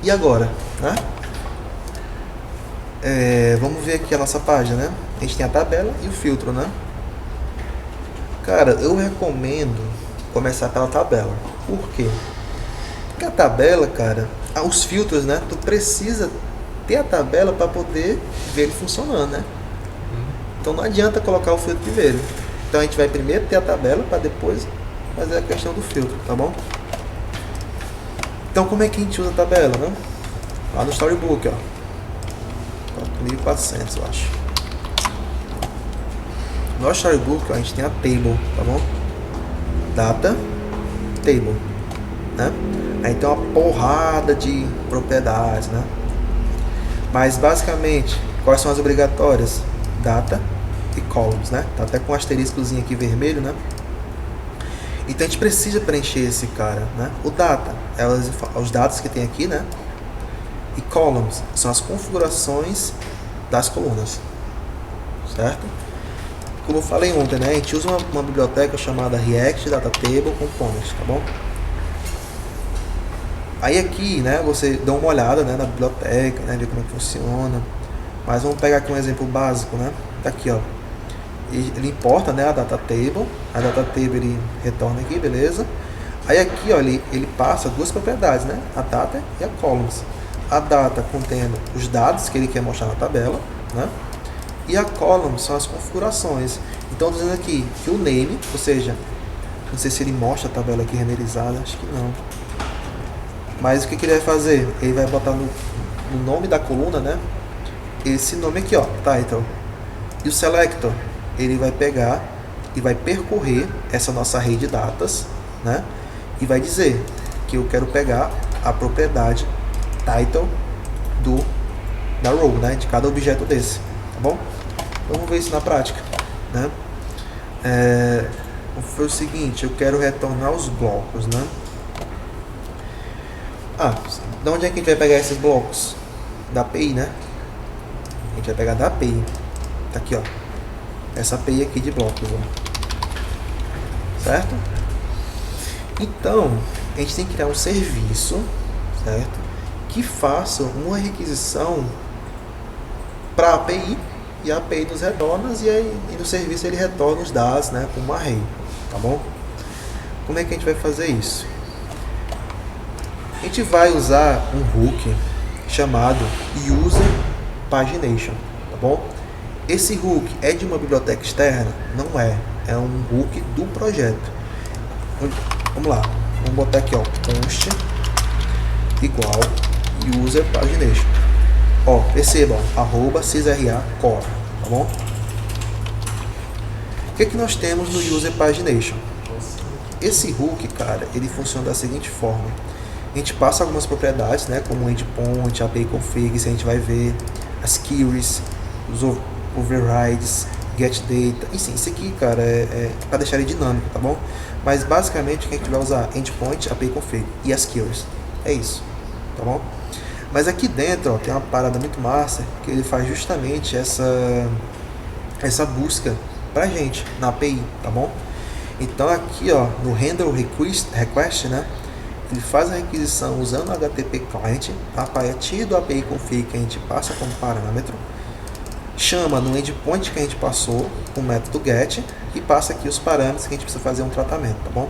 E agora, né? Vamos ver aqui a nossa página, né? A gente tem a tabela e o filtro, né? Cara, eu recomendo começar pela tabela. Por quê? Porque a tabela, cara, os filtros, né? Tu precisa ter a tabela para poder ver ele funcionando, né? Então não adianta colocar o filtro primeiro. Então a gente vai primeiro ter a tabela para depois fazer a questão do filtro, tá bom? Então como é que a gente usa a tabela, né? Lá no Storybook, ó. 1400, eu acho. No Storybook, ó, a gente tem a table, tá bom? Data, table, né? Aí tem uma porrada de propriedades, né? Mas basicamente, quais são as obrigatórias? Data e columns, né? Tá até com um asteriscozinho aqui vermelho, né? Então a gente precisa preencher esse cara, né? O data é os dados que tem aqui, né? E columns são as configurações das colunas, certo? Como eu falei ontem, né? A gente usa uma biblioteca chamada React Data Table Components, tá bom? Aí aqui, né? Você dá uma olhada, né, na biblioteca, né? Ver como é que funciona. Mas vamos pegar aqui um exemplo básico, né? Tá aqui, ó. Ele importa, né, a data table. A data table ele retorna aqui, beleza? Aí aqui, ó, ele passa duas propriedades, né? A data e a columns. A data contendo os dados que ele quer mostrar na tabela, né? E a column são as configurações. Então, dizendo aqui que o name, ou seja, não sei se ele mostra a tabela aqui renderizada, acho que não. Mas o que ele vai fazer? Ele vai botar no nome da coluna, né? Esse nome aqui, ó, title. E o selector, ele vai pegar e vai percorrer essa nossa array de datas, né? E vai dizer que eu quero pegar a propriedade title da row, né? De cada objeto desse, tá bom? Vamos ver isso na prática, né? Foi o seguinte, eu quero retornar os blocos, né? De onde é que a gente vai pegar esses blocos? Da API, né? A gente vai pegar da API. Tá aqui, ó. Essa API aqui de blocos, ó. Certo? Então, a gente tem que criar um serviço, certo? Que faça uma requisição para a API, e a API nos retorna, e no serviço ele retorna os dados, né, como um array, tá bom? Como é que a gente vai fazer isso? A gente vai usar um hook chamado User Pagination, tá bom? Esse hook é de uma biblioteca externa? Não é. É um hook do projeto. Vamos lá. Vamos botar aqui, ó, const igual User Pagination. Ó, percebam, @sysra core, tá bom? O que nós temos no User Pagination? Esse hook, cara, ele funciona da seguinte forma. A gente passa algumas propriedades, né, como endpoint, API config, isso a gente vai ver, as queries, os overrides, get data, isso aqui, cara, é para deixar ele dinâmico, tá bom? Mas basicamente o que a gente vai usar? Endpoint, API config e as queries, é isso, tá bom? Mas aqui dentro, ó, tem uma parada muito massa que ele faz justamente essa busca pra gente na API, tá bom? Então aqui, ó, no handle request, né, ele faz a requisição usando o HTTP client a partir do API config que a gente passa como parâmetro, chama no endpoint que a gente passou o método get e passa aqui os parâmetros que a gente precisa fazer um tratamento, tá bom?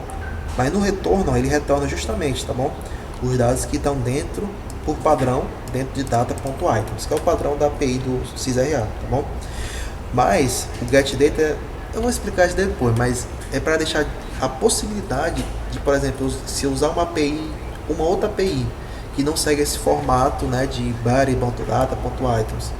Mas no retorno, ó, ele retorna justamente, tá bom? Os dados que estão dentro, por padrão, dentro de data.items, que é o padrão da API do SysRA, tá bom? Mas o getData, eu vou explicar isso depois, mas é para deixar a possibilidade de, por exemplo, se eu usar uma API, uma outra API que não segue esse formato, né, de body.data.items,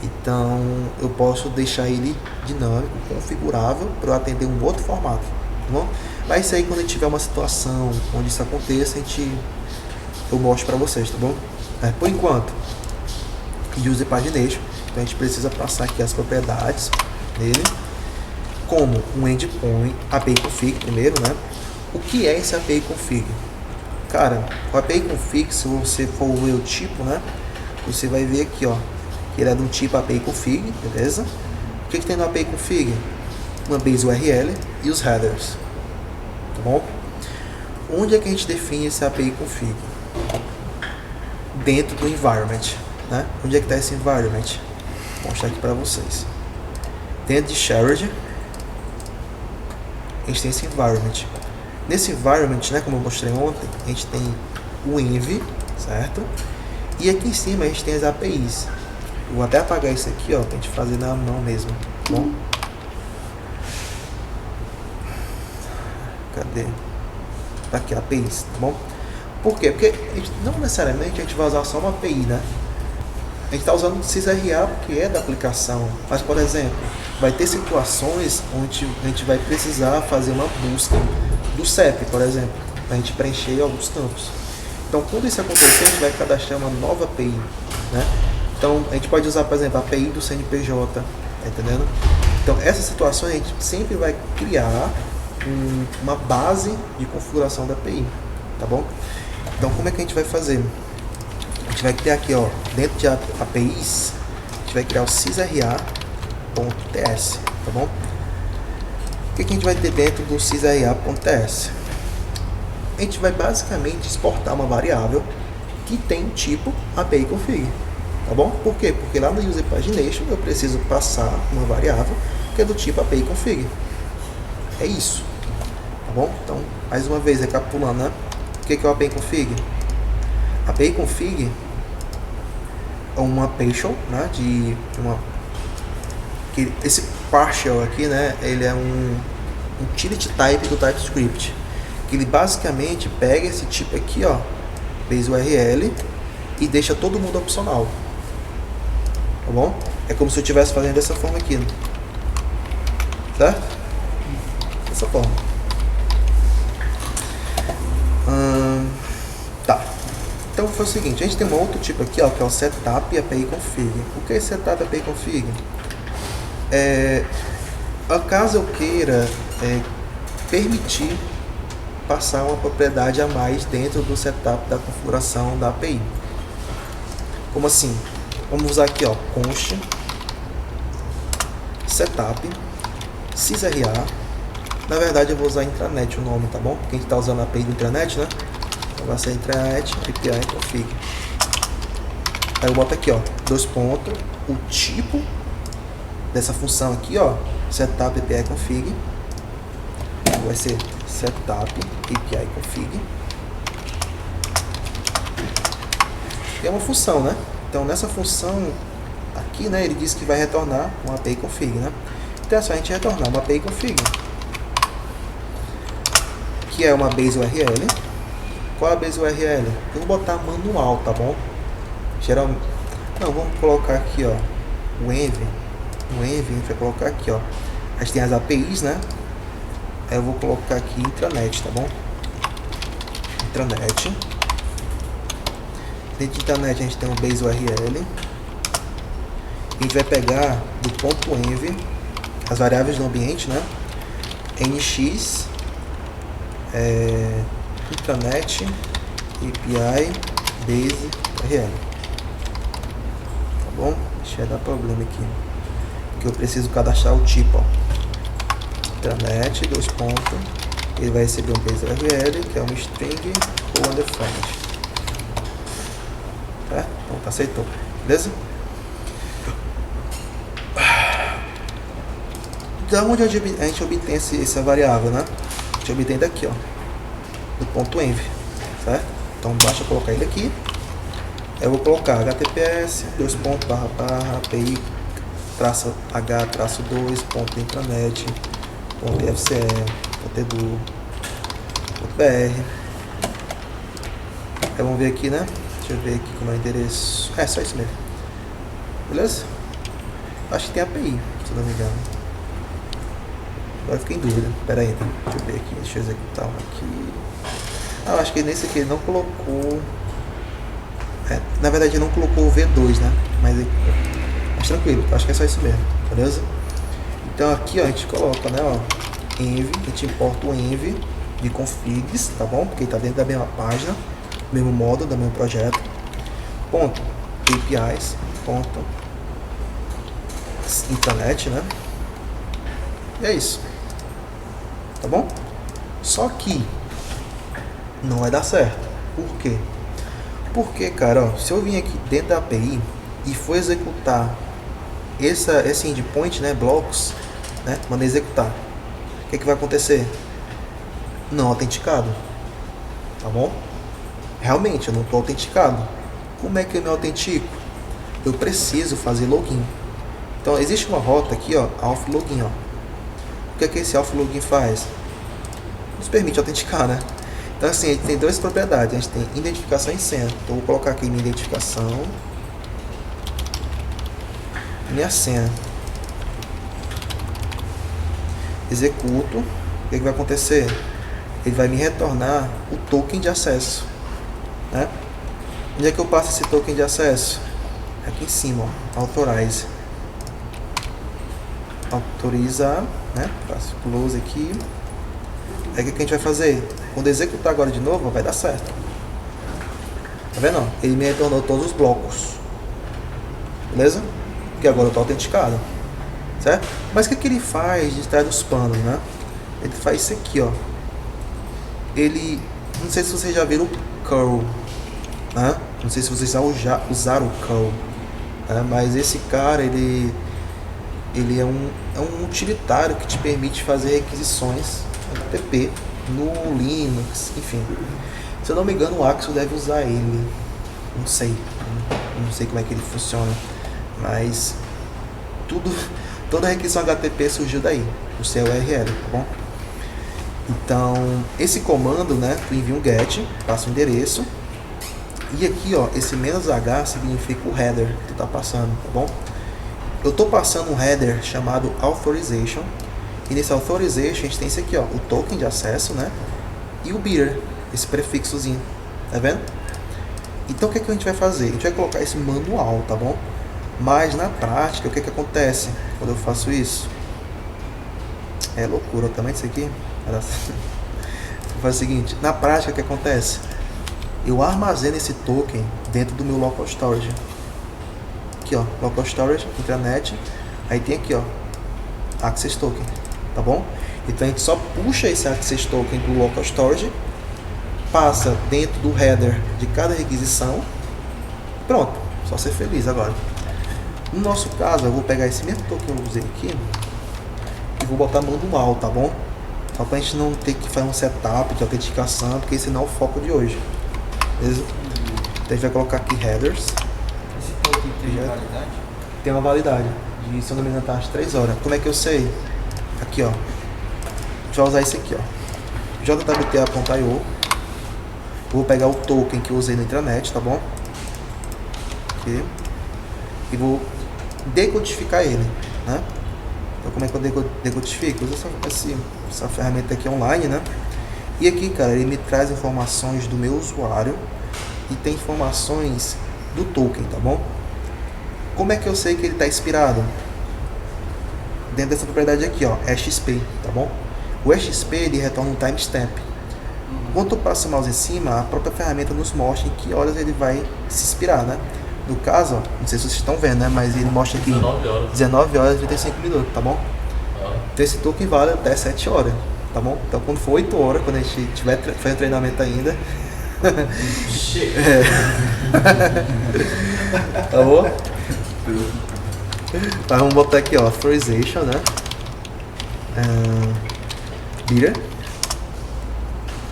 então eu posso deixar ele dinâmico, configurável para eu atender um outro formato, tá bom? Mas isso aí, quando a gente tiver uma situação onde isso aconteça, eu mostro para vocês, tá bom? Por enquanto, User Pagination, então a gente precisa passar aqui as propriedades dele, como um endpoint, API config primeiro, né? O que é esse API config? Cara, o API config, se você for ver o tipo, né? Você vai ver aqui, ó, que ele é do tipo API config, beleza? O que tem no API config? Uma base URL e os headers, tá bom? Onde é que a gente define esse API config? dentro do environment, né? Onde é que está esse environment? Vou mostrar aqui para vocês. Dentro de shared, a gente tem esse environment. Nesse environment, né, como eu mostrei ontem, a gente tem o env, certo? E aqui em cima a gente tem as APIs. Eu vou até apagar isso aqui, ó, pra gente fazer na mão mesmo, tá bom? Cadê? Tá aqui, APIs, tá bom? Por quê? Porque não necessariamente a gente vai usar só uma API, né? A gente está usando o sysRA porque é da aplicação, mas, por exemplo, vai ter situações onde a gente vai precisar fazer uma busca do CEP, por exemplo, para a gente preencher alguns campos. Então, quando isso acontecer, a gente vai cadastrar uma nova API, né? Então, a gente pode usar, por exemplo, a API do CNPJ, tá entendendo? Então, essas situações a gente sempre vai criar uma base de configuração da API, tá bom? Então, como é que a gente vai fazer? A gente vai criar aqui, ó, dentro de APIs, a gente vai criar o sysRA.ts, tá bom? O que a gente vai ter dentro do sysRA.ts? A gente vai basicamente exportar uma variável que tem tipo API config, tá bom? Por quê? Porque lá no user pagination eu preciso passar uma variável que é do tipo API config. É isso, tá bom? Então, mais uma vez, recapitulando, né? O que é o API config? API config é uma partial, né, esse partial aqui, né, ele é um utility type do TypeScript, que ele basicamente pega esse tipo aqui, ó, base URL, e deixa todo mundo opcional, tá bom? É como se eu estivesse fazendo dessa forma aqui, certo? Dessa forma. Tá. Então foi o seguinte, a gente tem um outro tipo aqui, ó, que é o setup API config. O que é setup API config? Caso eu queira permitir passar uma propriedade a mais dentro do setup da configuração da API. Como assim? Vamos usar aqui, ó, const setup sysRA. Na verdade eu vou usar intranet o nome, tá bom? Porque a gente está usando a API do intranet, né? Então vai ser intranet API config. Aí eu boto aqui, ó, dois pontos, o tipo dessa função aqui, ó, setup API config. Vai ser setup API config. É uma função, né? Então nessa função aqui, né, ele diz que vai retornar uma API config, né? Então é só a gente retornar uma API config, que é uma base URL. Qual é a base URL? Eu vou botar manual, tá bom? Geralmente, não, vamos colocar aqui, ó, o env. O env a gente vai colocar aqui, ó. A gente tem as APIs, né? Aí eu vou colocar aqui intranet, tá bom? Intranet. Dentro de intranet a gente tem um base URL. A gente vai pegar do ponto env as variáveis do ambiente, né? nx intranet API base URL. Tá bom? Deixa eu dar problema aqui, porque eu preciso cadastrar o tipo, ó. Intranet, dois pontos, ele vai receber um base URL, que é um string ou undefined. Tá? Então tá, aceitou. Beleza? Da onde a gente obtém essa variável, né? A gente obtém daqui, ó, do ponto env, certo? Então basta colocar ele aqui. Eu vou colocar https dois pontos barra barra API traço h traço 2 ponto intranet ponto fce ponto edu ponto br. Aí vamos ver aqui, né? Deixa eu ver aqui como é o endereço. É só isso mesmo. Beleza? Acho que tem API, se não me engano. Agora fiquei em dúvida. Pera aí, deixa eu ver aqui. Deixa eu executar um aqui. Ah, acho que nesse aqui ele não colocou. Na verdade ele não colocou o V2, né? Mas tranquilo, acho que é só isso mesmo, beleza? Então aqui, ó, a gente coloca, né, ó, env, a gente importa o env de configs, tá bom? Porque ele tá dentro da mesma página, mesmo módulo, do mesmo projeto. Ponto APIs, ponto intranet, né? E é isso, tá bom? Só que não vai dar certo. Por quê? Porque, cara, ó, se eu vim aqui dentro da API e for executar esse endpoint, né, blocos, né, mandei executar, o que vai acontecer? Não autenticado, tá bom? Realmente, eu não estou autenticado. Como é que eu me autentico? Eu preciso fazer login. Então, existe uma rota aqui, ó, auth login, ó. O que é que esse auth login faz? Nos permite autenticar, né? Então, assim, a gente tem duas propriedades. A gente tem identificação e senha. Então, eu vou colocar aqui minha identificação, minha senha. Executo. O que vai acontecer? Ele vai me retornar o token de acesso, né? Onde é que eu passo esse token de acesso? Aqui em cima, ó, authorize. Autorizar, né? Faço close aqui. Aí o que a gente vai fazer? Quando executar agora de novo, vai dar certo. Tá vendo? Ele me retornou todos os blocos. Beleza? Porque agora eu estou autenticado. Certo? Mas o que ele faz de trás dos panos, né? Ele faz isso aqui, ó. Ele... Não sei se vocês já viram o curl, né? Não sei se vocês já usaram o curl, né? Mas esse cara, ele é um utilitário que te permite fazer requisições HTTP no Linux, enfim. Se eu não me engano, o Axel deve usar ele. Não sei como é que ele funciona, mas toda a requisição HTTP surgiu daí, o seu URL, tá bom? Então, esse comando, né, tu envia um get, passa o endereço, e aqui, ó, esse "-h" significa o header que tu tá passando, tá bom? Eu tô passando um header chamado authorization, e nesse authorization a gente tem esse aqui, ó, o token de acesso, né, e o bearer, esse prefixozinho, tá vendo? Então, o que a gente vai fazer? A gente vai colocar esse manual, tá bom? Mas na prática, o que acontece quando eu faço isso? É loucura o tamanho disso aqui. Faz o seguinte, na prática o que acontece? Eu armazeno esse token dentro do meu local storage. Aqui, ó, local storage, intranet, aí tem aqui, ó, access token, tá bom? Então a gente só puxa esse access token do local storage, passa dentro do header de cada requisição, pronto, só ser feliz agora. No nosso caso, eu vou pegar esse mesmo token que eu usei aqui e vou botar manual, tá bom? Só pra gente não ter que fazer um setup de autenticação, porque esse não é o foco de hoje. Beleza? Então a gente vai colocar aqui headers. Esse token tem uma validade? Tem uma validade de, se eu não me engano, tá às 3 horas. Como é que eu sei? Aqui, ó. Deixa eu usar esse aqui, ó. jwta.io. Vou pegar o token que eu usei no intranet, tá bom? Aqui. E vou decodificar ele, né? Então, como é que eu decodifico? Eu uso essa ferramenta aqui online, né? E aqui, cara, ele me traz informações do meu usuário e tem informações do token, tá bom? Como é que eu sei que ele está expirado? Dentro dessa propriedade aqui, ó, XP, tá bom? O XP, ele retorna um timestamp. Quando eu passo o mouse em cima, a própria ferramenta nos mostra em que horas ele vai se expirar, né? No caso, ó, não sei se vocês estão vendo, né? Mas ele mostra aqui 19 horas e 35 minutos, tá bom? Então esse token vale até 7 horas, tá bom? Então quando for 8 horas, quando a gente tiver fazendo treinamento ainda... Tá bom? Mas vamos botar aqui, ó, authorization, né? Bearer.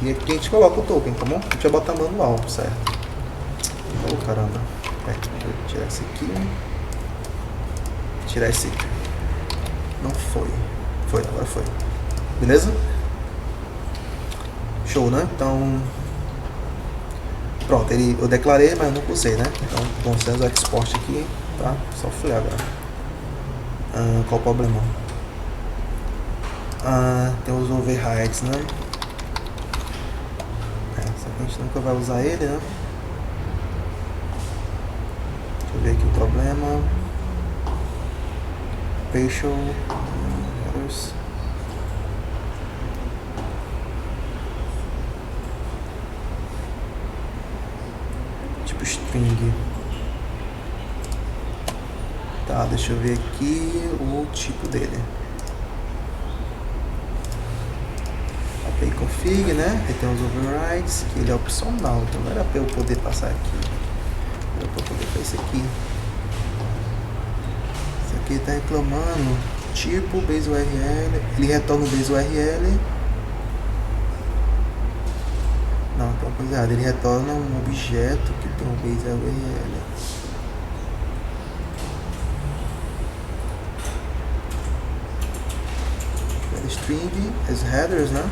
E aqui a gente coloca o token, tá bom? A gente vai botar manual, certo? Oh, caramba. Deixa eu tirar esse aqui. Tirar esse aqui. Não foi. Foi, agora foi. Beleza? Show, né? Então... Pronto, eu declarei, mas eu nunca usei, né? Então, vamos fazer o export aqui, tá? Só fui agora. Qual o problema? Tem os overrides, né? Só que a gente nunca vai usar ele, né? Deixa eu ver aqui o problema. Facial errors. Tipo string. Tá, deixa eu ver aqui o tipo dele. API config, né? Aí tem os overrides, que ele é opcional, então não era para eu poder passar aqui. Era pra poder fazer isso aqui. Isso aqui tá reclamando. Tipo base URL. Ele retorna o base URL. Não, tem uma coisa errada. Ele retorna um objeto que tem um base URL. String as headers, né?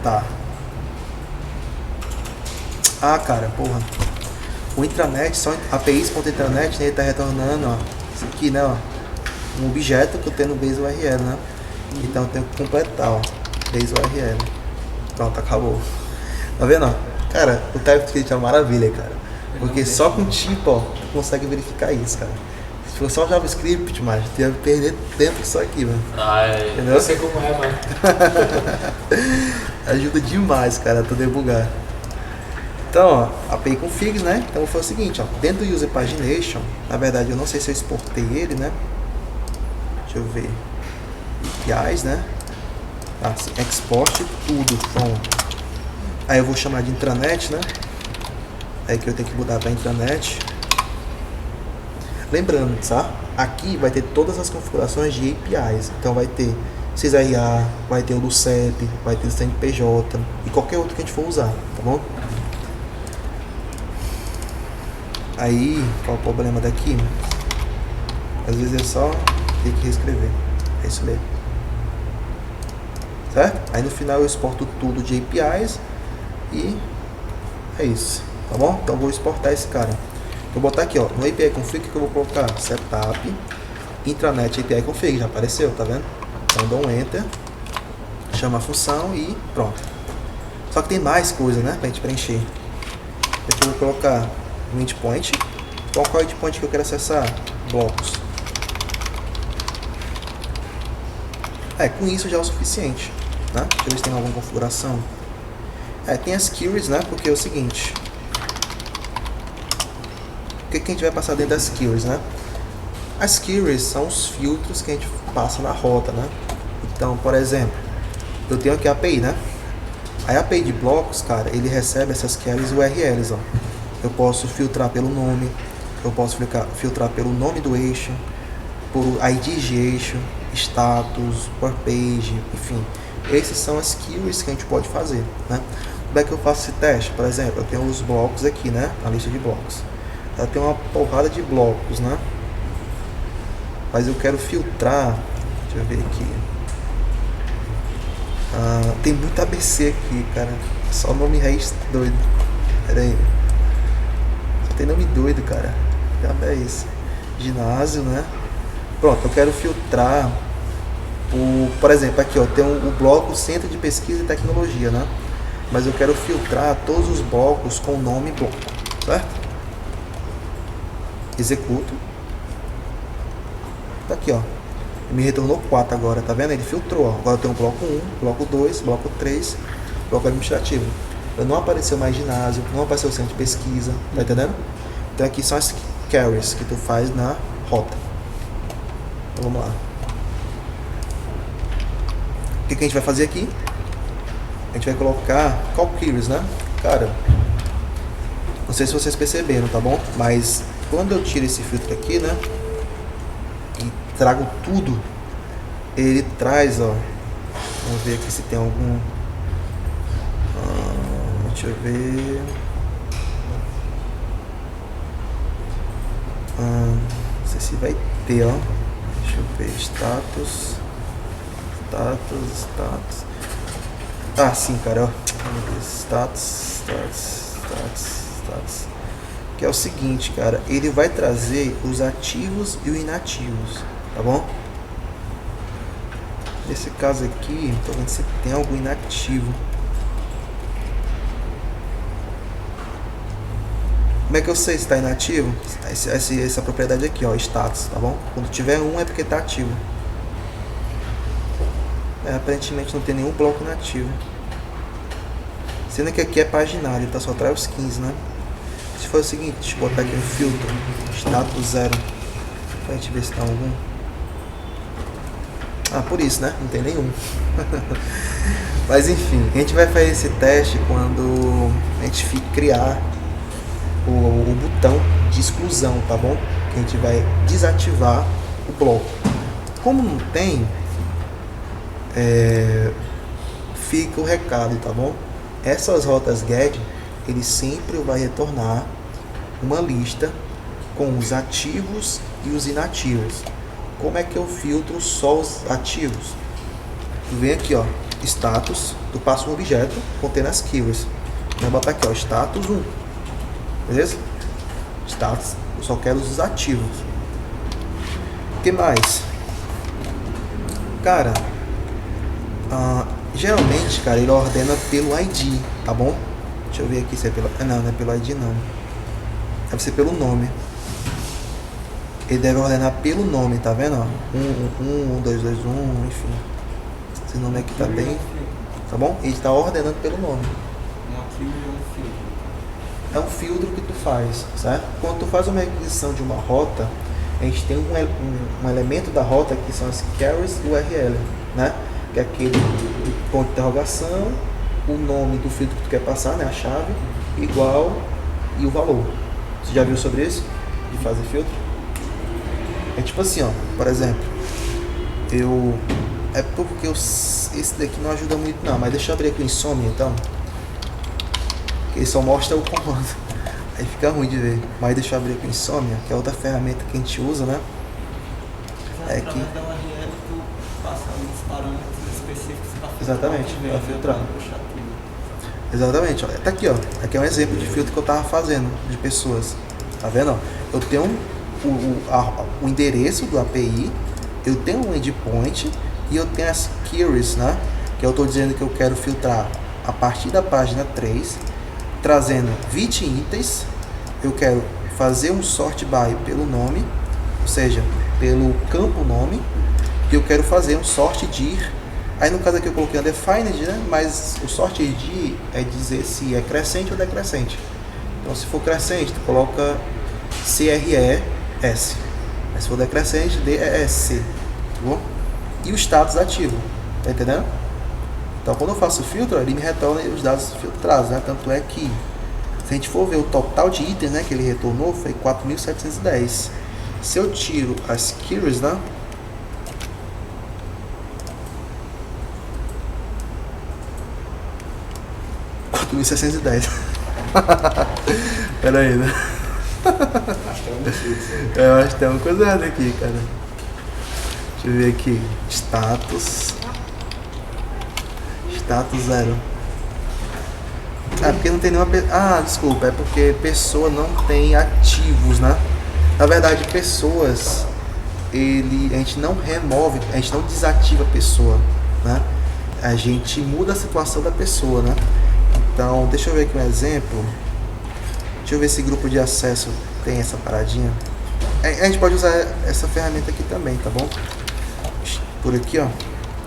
Tá. Ah, cara, porra. O intranet, só APIs.intranet, né, ele tá retornando, ó, isso aqui, né, ó, um objeto que eu tenho no base URL, né? Então eu tenho que completar, ó, base URL. Pronto, acabou. Tá vendo, ó? Cara, o TypeScript é uma maravilha, cara. Porque só com tipo, ó, tu consegue verificar isso, cara. Se fosse só JavaScript, mas tu ia perder tempo só aqui, mano. Entendeu? Eu sei como é, mano. Ajuda demais, cara, a tu debugar. Então, ó, API config, né? Então foi o seguinte, ó, dentro do user pagination, na verdade eu não sei se eu exportei ele, né? Deixa eu ver. APIs, né? Assim, export tudo from. Aí eu vou chamar de intranet, né? Aí que eu tenho que mudar para intranet. Lembrando, tá? Aqui vai ter todas as configurações de APIs. Então vai ter CSRA, vai ter o do CEP, vai ter o CNPJ e qualquer outro que a gente for usar, tá bom? Aí, qual o problema daqui? Às vezes é só ter que reescrever. É isso mesmo. Certo? Aí no final eu exporto tudo de APIs e é isso, tá bom? Então eu vou exportar esse cara. Vou botar aqui, ó, no API config que eu vou colocar setup intranet API config, já apareceu, tá vendo? Então dou um enter, chama a função e pronto. Só que tem mais coisa, né, pra gente preencher. Aqui eu vou colocar um endpoint. Qual é o endpoint que eu quero acessar? Blocos. Com isso já é o suficiente, né? Deixa eu ver se tem alguma configuração. Tem as queries, né? Porque é o seguinte, o que a gente vai passar dentro das queries, né? As queries são os filtros que a gente passa na rota, né? Então, por exemplo, eu tenho aqui a API, né? A API de blocos, cara, ele recebe essas queries URLs, ó. Eu posso filtrar pelo nome, eu posso filtrar pelo nome do eixo, por ID de eixo, status, por page, enfim. Esses são as queries que a gente pode fazer, né? Como é que eu faço esse teste? Por exemplo, eu tenho os blocos aqui, né? A lista de blocos. Ela tem uma porrada de blocos, né? Mas eu quero filtrar. Deixa eu ver aqui. Tem muito ABC aqui, cara. Só nome raiz doido. Pera aí. Só tem nome doido, cara. É isso. Ginásio, né? Pronto, eu quero filtrar. Por exemplo, aqui, ó, tem o bloco Centro de Pesquisa e Tecnologia, né? Mas eu quero filtrar todos os blocos com o nome bloco, certo? Executo. Tá aqui, ó. Me retornou 4 agora, tá vendo? Ele filtrou, ó. Agora eu tenho o bloco 1, bloco 2, bloco 3, bloco administrativo. Não apareceu mais ginásio, não apareceu o centro de pesquisa, tá entendendo? Então aqui são as carries que tu faz na rota. Então vamos lá. O que a gente vai fazer aqui? A gente vai colocar call queries, né? Cara, não sei se vocês perceberam, tá bom? Mas quando eu tiro esse filtro aqui, né? E trago tudo, ele traz, ó. Vamos ver aqui se tem algum. Deixa eu ver. Não sei se vai ter, ó. Deixa eu ver. Status. Sim, cara, ó. Status. Que é o seguinte, cara, ele vai trazer os ativos e os inativos, tá bom? Nesse caso aqui, tô vendo se tem algum inativo. Como é que eu sei se está inativo? Essa propriedade aqui, ó, status, tá bom? Quando tiver um é porque está ativo. Aparentemente não tem nenhum bloco inativo. Sendo que aqui é paginário, tá? Só traz os 15, né? Se for o seguinte, deixa eu botar aqui no filtro, status 0, pra gente ver se tem algum. Por isso, né? Não tem nenhum. Mas enfim, a gente vai fazer esse teste quando a gente criar o botão de exclusão, tá bom? Que a gente vai desativar o bloco. Como não tem, fica o recado, tá bom? Essas rotas get, ele sempre vai retornar uma lista com os ativos e os inativos. Como é que eu filtro só os ativos? Tu vem aqui, ó, status, tu passa um objeto contendo as keywords. Vai botar aqui, ó, status 1. Beleza? Status, eu só quero os ativos. O que mais? Cara, geralmente, cara, ele ordena pelo ID, tá bom? Deixa eu ver aqui se é pelo... não é pelo ID não. Deve ser pelo nome. Ele deve ordenar pelo nome, tá vendo? 1221, enfim. Esse nome aqui tá bem... Tá bom? Ele tá ordenando pelo nome. É um filtro que tu faz, certo? Quando tu faz uma requisição de uma rota, a gente tem um elemento da rota que são as carries e o URL, né? Que é aquele ponto de interrogação, o nome do filtro que tu quer passar, né? A chave, igual e o valor. Você já viu sobre isso? De fazer filtro? É tipo assim, ó, por exemplo, é porque esse daqui não ajuda muito não, mas deixa eu abrir aqui o Insomnia então. Ele só mostra o comando. Aí fica ruim de ver. Mas deixa eu abrir aqui o Insomnia, que é outra ferramenta que a gente usa, né? É que... da URL tu passa alguns parâmetros específicos para exatamente, para filtrar. Exatamente, ó. Tá aqui, ó. Aqui é um exemplo de filtro que eu tava fazendo de pessoas. Tá vendo? Ó? Eu tenho o endereço do API, eu tenho um endpoint e eu tenho as queries, né? Que eu tô dizendo que eu quero filtrar a partir da página 3, trazendo 20 itens. Eu quero fazer um sort by pelo nome, ou seja, pelo campo nome, e eu quero fazer um sort dir. Aí no caso aqui eu coloquei undefined, né? Mas o sort dir é dizer se é crescente ou decrescente. Então se for crescente, tu coloca CRES, mas se for decrescente, DESC, tá bom? E o status ativo, tá entendendo? Então quando eu faço o filtro, ele me retorna os dados filtrados, né? Tanto é que, se a gente for ver o total de itens, né, que ele retornou, foi 4.710. Se eu tiro as queries, né? Pera aí, né? Eu acho que tem uma coisa errada aqui, cara. Deixa eu ver aqui. Status 0. Porque não tem nenhuma... desculpa. É porque pessoa não tem ativos, né? Na verdade, pessoas... a gente não remove, a gente não desativa a pessoa, né? A gente muda a situação da pessoa, né? Então, deixa eu ver aqui um exemplo. Deixa eu ver se grupo de acesso tem essa paradinha. A gente pode usar essa ferramenta aqui também, tá bom? Por aqui, ó,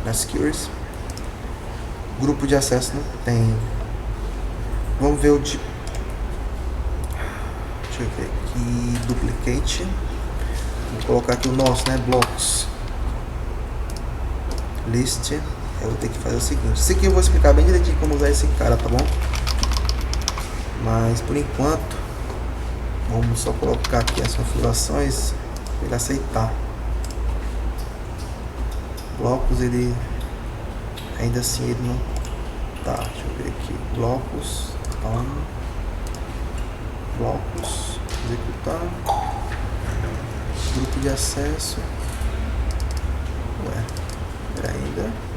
nas queries. Grupo de acesso não tem. Vamos ver o de... Deixa eu ver aqui. Duplicate. Vou colocar aqui o nosso, né? Blocos. List. Eu vou ter que fazer o seguinte. Isso aqui eu vou explicar bem direitinho como usar esse cara, tá bom? Mas por enquanto, vamos só colocar aqui as configurações para ele aceitar. Blocos, ele ainda assim ele não tá. Deixa eu ver aqui. Blocos, blocos, executar. Grupo de acesso. Ué, pera ainda.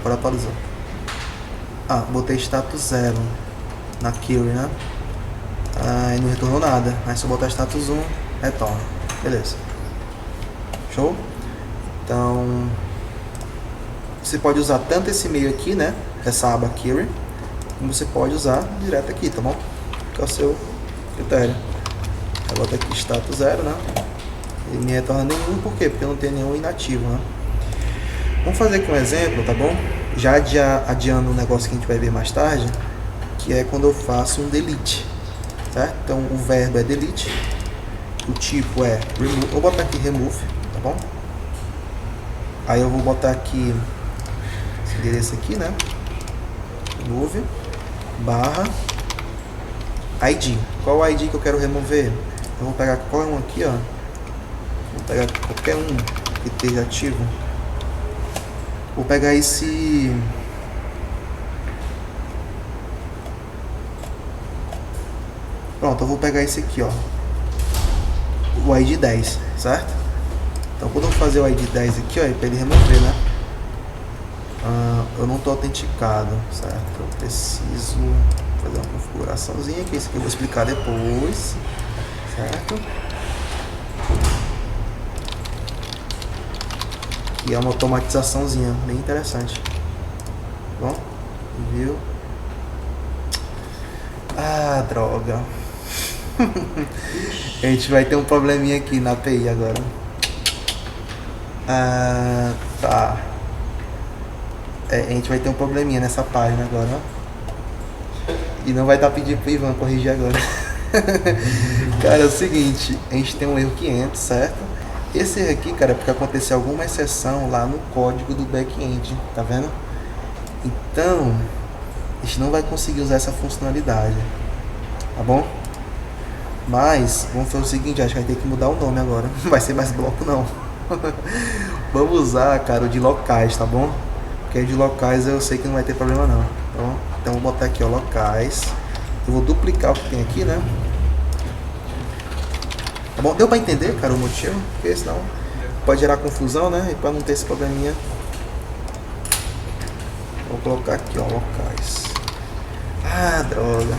Bora atualizar. Botei status 0 na query, né? E não retornou nada. Mas se eu botar status 1, retorna. Beleza. Show? Então, você pode usar tanto esse meio aqui, né? Essa aba query, como você pode usar direto aqui, tá bom? Que é o seu critério. Eu boto aqui status 0, né? Ele me retorna nenhum, por quê? Porque eu não tenho nenhum inativo, né? Vamos fazer aqui um exemplo, tá bom? Já adiando um negócio que a gente vai ver mais tarde, que é quando eu faço um delete, certo? Então o verbo é delete, o tipo é remove, vou botar aqui remove, tá bom? Aí eu vou botar aqui esse endereço aqui, né? Remove, barra, ID. Qual o ID que eu quero remover? Eu vou pegar qualquer um aqui, ó. Vou pegar qualquer um que esteja ativo. Vou pegar esse... Pronto, eu vou pegar esse aqui, ó. O ID 10, certo? Então quando eu fazer o ID 10 aqui, ó, é para ele remover, né? Eu não estou autenticado, certo? Eu preciso fazer uma configuraçãozinha aqui, isso aqui eu vou explicar depois, certo? E é uma automatizaçãozinha bem interessante. Bom, viu? Ah, droga. A gente vai ter um probleminha aqui na API agora. Tá. A gente vai ter um probleminha nessa página agora, ó. E não vai estar pedindo pro Ivan corrigir agora. Cara, é o seguinte, a gente tem um erro 500, certo? Esse erro aqui, cara, é porque aconteceu alguma exceção lá no código do back-end, tá vendo? Então, a gente não vai conseguir usar essa funcionalidade, tá bom? Mas, vamos fazer o seguinte, acho que vai ter que mudar o nome agora. Não vai ser mais bloco, não. Vamos usar, cara, o de locais, tá bom? Porque de locais eu sei que não vai ter problema não. Então vou botar aqui, ó, locais. Eu vou duplicar o que tem aqui, né? Tá bom? Deu pra entender, cara, o motivo? Porque senão pode gerar confusão, né? E pra não ter esse probleminha. Vou colocar aqui, ó, locais. Ah, droga.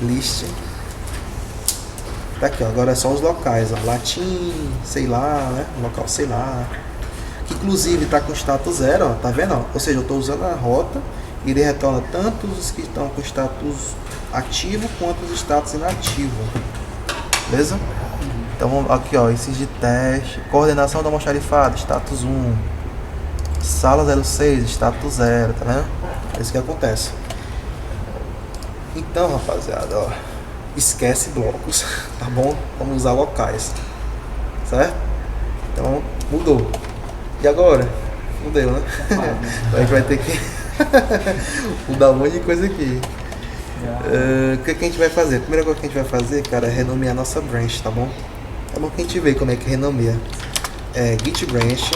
List. Tá aqui, ó, agora é só os locais, ó. Latim, sei lá, né? Local, sei lá. Que inclusive tá com status 0, ó, tá vendo? Ó? Ou seja, eu tô usando a rota e ele retorna tanto os que estão com status ativo quanto os status inativo. Beleza? Então aqui, ó, esses de teste, coordenação do almoxarifado, status 1, sala 06, status 0, tá vendo? É isso que acontece. Então, rapaziada, ó, esquece blocos, tá bom? Vamos usar locais, certo? Então, mudou. E agora? Não deu, né? A gente vai ter que mudar um monte de coisa aqui. O que a gente vai fazer? A primeira coisa que a gente vai fazer, cara, é renomear a nossa branch, tá bom? É bom que a gente vê como é que renomeia. É git branch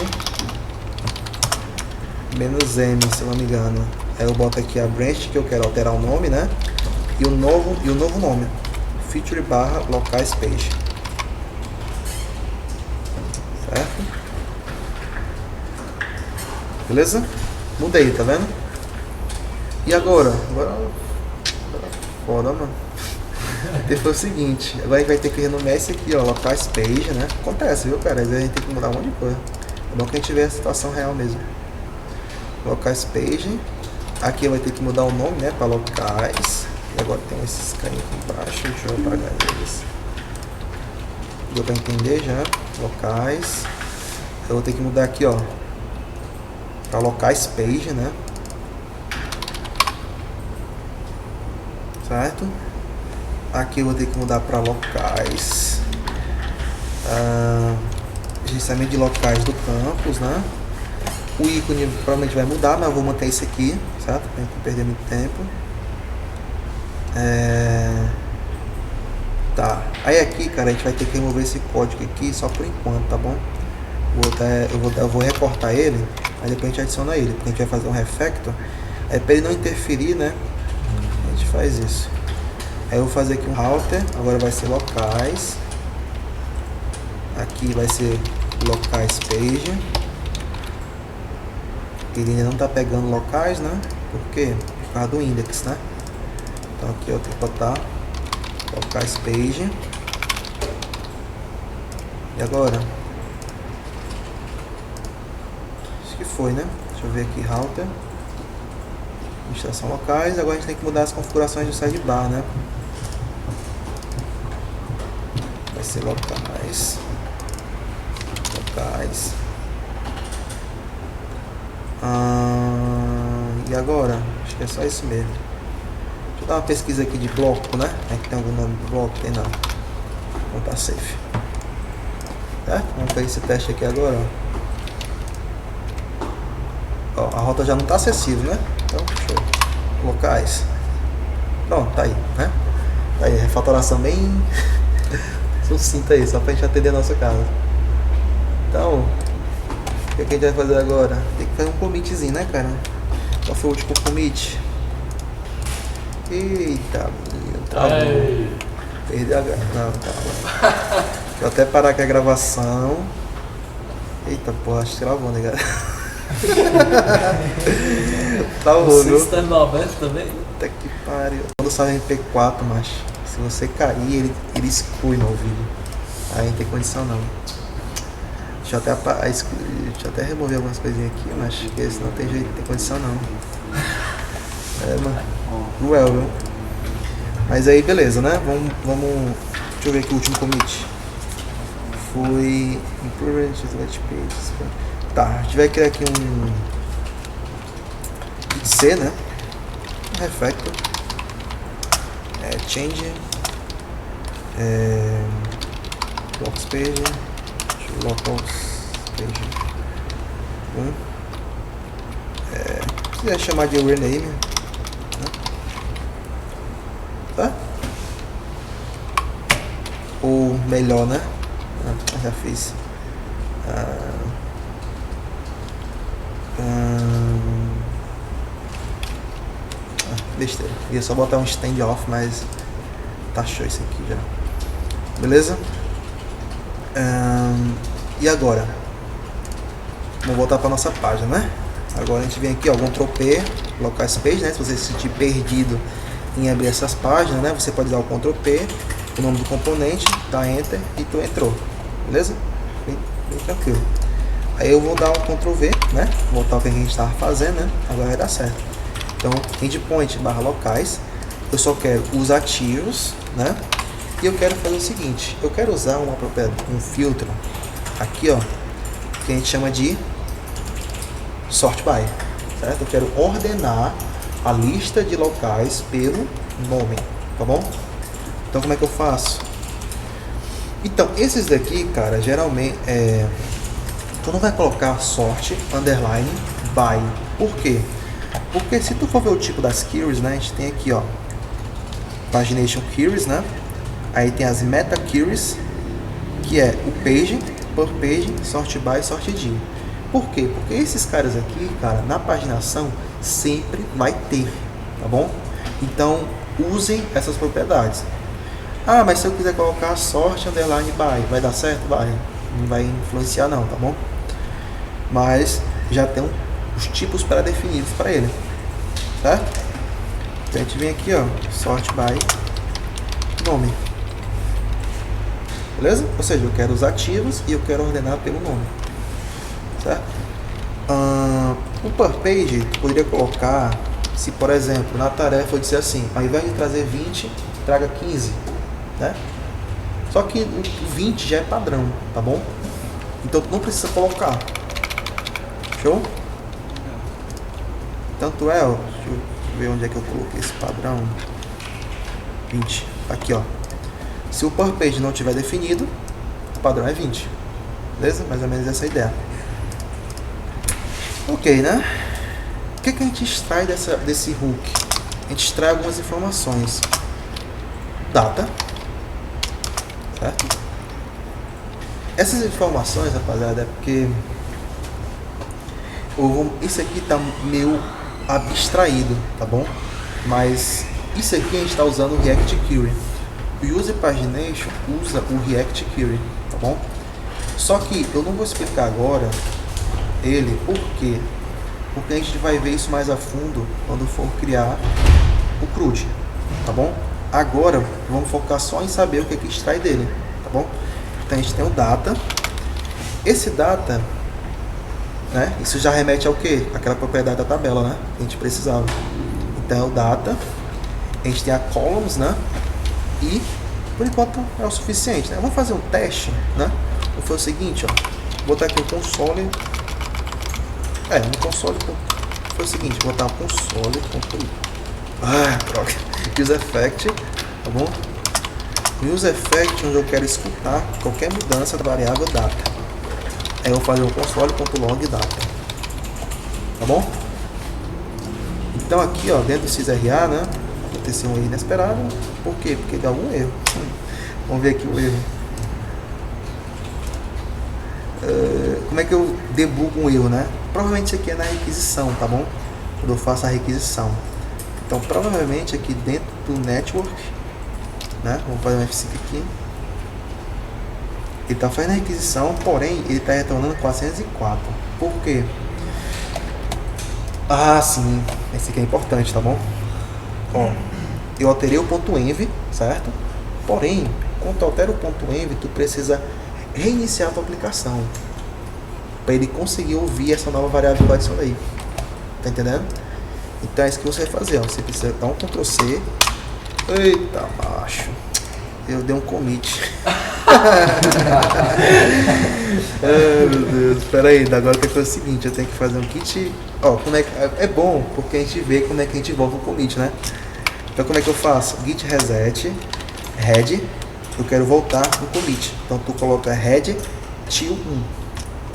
-m, se eu não me engano. Aí eu boto aqui a branch que eu quero alterar o nome, né? E o novo nome. Feature barra locais page. Certo? Beleza? Mudei, tá vendo? E agora? Agora foda, mano. Foi o seguinte, agora a gente vai ter que renomear esse aqui, ó, locais page, né? Acontece, viu, cara? Às vezes a gente tem que mudar um monte de coisa. É bom que a gente vê a situação real mesmo. Locais page. Aqui vai ter que mudar o nome, né? Para locais. E agora tem esses carinhos aqui embaixo. Deixa eu apagar eles. Deu pra entender já? Locais. Eu vou ter que mudar aqui, ó, para locais page, né? Certo? Aqui eu vou ter que mudar para locais. Gerenciamento de locais do campus, né? O ícone provavelmente vai mudar, mas eu vou manter esse aqui, certo? Pra não perder muito tempo. Tá. Aí aqui, cara, a gente vai ter que remover esse código aqui só por enquanto, tá bom? Eu vou recortar ele, aí depois a gente adiciona ele, porque a gente vai fazer um refactor. Aí para ele não interferir, né? A gente faz isso. Aí eu vou fazer aqui um router, agora vai ser locais. Aqui vai ser locais page. Ele ainda não tá pegando locais, né? Por quê? Por causa do index, né? Então aqui eu tenho que botar locais page. E agora? Acho que foi, né? Deixa eu ver aqui, router. Administração locais. Agora a gente tem que mudar as configurações do sidebar, né? Vai ser locais. Locais. E agora? Acho que é só isso mesmo. Deixa eu dar uma pesquisa aqui de bloco, né? É que tem algum nome do bloco? Tem não. Então tá safe. Certo? Vamos fazer esse teste aqui agora, ó. Ó, a rota já não tá acessível, né? Então, show. Locais. Pronto, tá aí, né? Tá aí, refatoração bem sucinta aí, só pra gente atender a nossa casa. Então, o que a gente vai fazer agora? Tem que fazer um commitzinho, né, cara? Qual foi o último commit? Eita, travou. Perdi a... Não, tá. Deixa eu até parar aqui a gravação. Eita, porra, acho que travou, né, cara? Travou, viu? Você está 90 também? Puta que pariu. Quando sai MP4, macho, se você cair, ele exclui no ouvido. Aí não tem condição não. Deixa eu até remover algumas coisinhas aqui, mas porque senão não tem jeito, não tem condição não. É, mano. Cruel, viu? Mas aí, beleza, né? Vamos. Deixa eu ver aqui o último commit. Foi. Improvement Select Pages. Tá, a gente vai criar aqui um. C, né? Refactor. Change. Locals page. Locals page 1. Se quiser chamar de rename, né? Tá? Ou melhor, né? Já fiz. Besteira. Ia só botar um stand-off, mas tá show isso aqui já. Beleza? E agora? Vamos voltar para nossa página, né? Agora a gente vem aqui, ó, Ctrl P, local space, né? Se você se sentir perdido em abrir essas páginas, né? Você pode dar o Ctrl P, o nome do componente, dá Enter e tu entrou. Beleza? Bem tranquilo. Aí eu vou dar um Ctrl V, né? Voltar o que a gente estava fazendo, né? Agora vai dar certo. Então, endpoint / locais, eu só quero os ativos, né? E eu quero fazer o seguinte, eu quero usar um filtro aqui, ó, que a gente chama de sort by, certo? Eu quero ordenar a lista de locais pelo nome, tá bom? Então, como é que eu faço? Então, esses daqui, cara, geralmente tu não vai colocar sort underline by. Por quê? Porque se tu for ver o tipo das queries, né, a gente tem aqui, ó, pagination queries, né? Aí tem as meta queries, que é o page, per page, sort by, sort d. Por quê? Porque esses caras aqui, cara, na paginação sempre vai ter, tá bom? Então, usem essas propriedades. Ah, mas se eu quiser colocar sort underline by, vai dar certo? Vai. Não vai influenciar não, tá bom? Mas já tem os tipos pré-definidos para ele, certo? Então a gente vem aqui, ó, sort by nome, beleza? Ou seja, eu quero os ativos e eu quero ordenar pelo nome, certo? O per page eu poderia colocar, se por exemplo na tarefa eu disser assim, ao invés de trazer 20, traga 15, né? Só que o 20 já é padrão, tá bom? Então tu não precisa colocar. Show? Tanto é, ó, deixa eu ver onde é que eu coloquei esse padrão. 20, aqui ó. Se o per page não tiver definido, o padrão é 20. Beleza? Mais ou menos essa é a ideia. Ok, né? O que a gente extrai desse hook? A gente extrai algumas informações. Data. Certo? Essas informações, rapaziada, é porque isso aqui tá meio abstraído, tá bom? Mas isso aqui a gente está usando o React Query. O User Pagination usa o React Query, tá bom? Só que eu não vou explicar agora ele, por quê? Porque a gente vai ver isso mais a fundo quando for criar o CRUD, tá bom? Agora vamos focar só em saber o que é que extrai dele, tá bom? Então a gente tem o data. Esse data, né? Isso já remete ao que? Aquela propriedade da tabela, né? Que a gente precisava. Então é o data. A gente tem a columns, né? E por enquanto é o suficiente, né? Vamos fazer um teste, né? Vou fazer o seguinte, ó. Vou botar aqui o console. No console foi o seguinte, vou botar o console. Droga. Use effect, tá bom? Use effect onde eu quero escutar qualquer mudança da variável data. Aí eu vou fazer o console.log data. Tá bom? Então aqui, ó, dentro do sysRA, né? acontecer um erro inesperado. Por quê? Porque deu algum erro. Vamos ver aqui o erro. Como é que eu debugo um erro, né? Provavelmente isso aqui é na requisição, tá bom? Quando eu faço a requisição. Então, provavelmente aqui dentro do network, né? Vamos fazer um F5 aqui. Ele está fazendo a requisição, porém ele está retornando 404. Por quê? Ah, sim. Esse aqui é importante, tá bom? Ó, eu alterei o ponto .env, certo? Porém, quando tu altera o ponto .env, tu precisa reiniciar a tua aplicação para ele conseguir ouvir essa nova variável que eu adicionei. Tá entendendo? Então é isso que você vai fazer, ó. Você precisa dar um Ctrl C. Eita, macho. Eu dei um commit. Ai, meu Deus. Espera aí, agora tem que fazer o seguinte, eu tenho que fazer um kit. Ó, como é que é bom porque a gente vê como é que a gente volta o commit, né? Então como é que eu faço? Git reset head. Eu quero voltar no commit. Então tu coloca head till 1.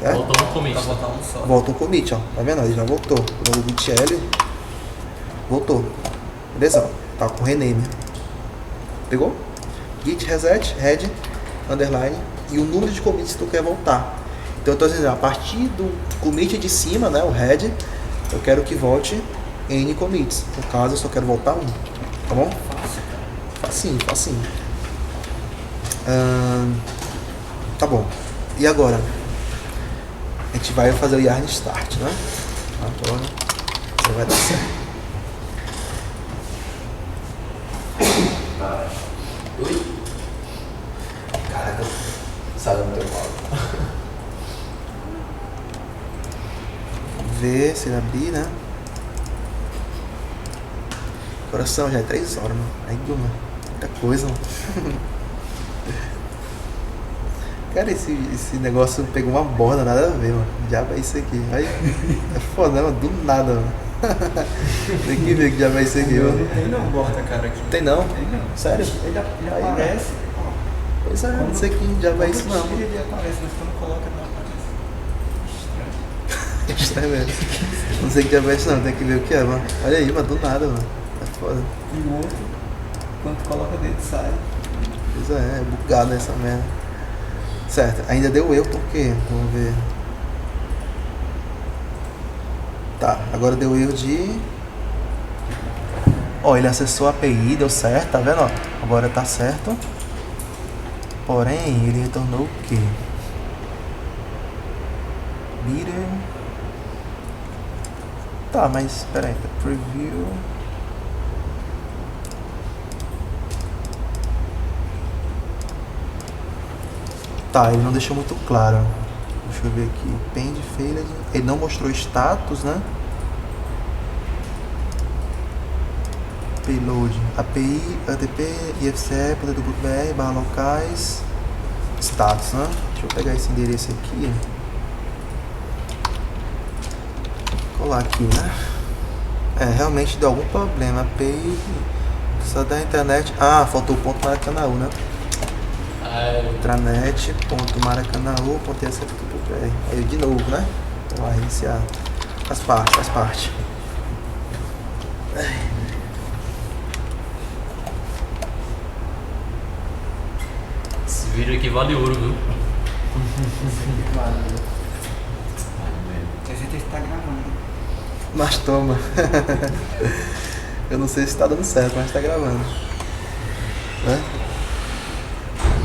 Tá? Voltou no commit. Volta um commit, ó. Tá vendo? Ele já voltou. No git L voltou. Beleza? Tá com rename. Pegou? Git reset head underline e o número de commits que tu quer voltar. Então eu tô dizendo, a partir do commit de cima, né, o head, eu quero que volte n commits. No caso, eu só quero voltar um. Tá bom? Facinho, facinho. Tá bom. E agora? A gente vai fazer o yarn start, né? Agora você vai dar certo. Oi? Caraca, saiu no teu pau. Ver se ele abrir, né? Coração, já é 3 horas, mano. Aí, mano, muita coisa, mano. Cara, esse negócio pegou uma borda, nada a ver, mano. Diabo é isso aqui. Aí, é foda, mano. Do nada, mano. Tem que ver que diabo é isso aqui, mano. Não tem não borda, cara, aqui. Tem não? Tem não. Sério? Ele Aí, aparece. Ó, Pois é, não sei que diabo é isso não. Ele aparece, mas quando coloca não aparece. Estranho. Estranho mesmo. Não sei que diabo é isso não, tem que ver o que é, mano. Olha aí, mano, do nada, mano. É foda. E o outro, quando coloca dentro, sai. Pois é bugado essa merda. Certo, ainda deu erro por quê? Vamos ver. Tá, agora deu erro de... Ó, ele acessou a API, deu certo, tá vendo? Ó, agora tá certo. Porém, ele retornou o quê? Beater. Tá, mas espera aí, preview. Tá, ele não deixou muito claro. Deixa eu ver aqui. Pend failed. Ele não mostrou status, né? Payload. API, HTTP, ifce.br, locais. Status, né? Deixa eu pegar esse endereço aqui. Colar aqui, né? É, realmente deu algum problema. API. Só da internet. Ah, faltou o ponto Maracanã, né? Intranet.maracanaú.sf.br. Aí de novo, né? Vamos lá, reiniciar. Faz parte, faz parte. Esse vídeo aqui vale ouro, viu? A gente está gravando. Mas toma. Eu não sei se tá dando certo, mas tá gravando. Né?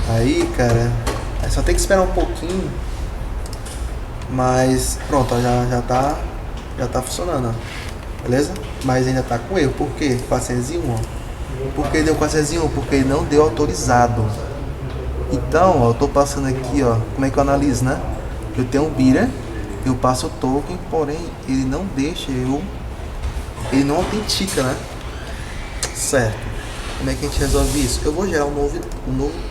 Aí, cara, só tem que esperar um pouquinho. Mas pronto, ó, já tá funcionando, ó. Beleza? Mas ainda tá com erro. Por quê? 401, ó. Por que deu 401? Porque ele não deu autorizado. Então, ó, eu tô passando aqui, ó. Como é que eu analiso, né? Eu tenho um beater, eu passo o token, porém ele não deixa ele não autentica, né? Certo. Como é que a gente resolve isso? Eu vou gerar um novo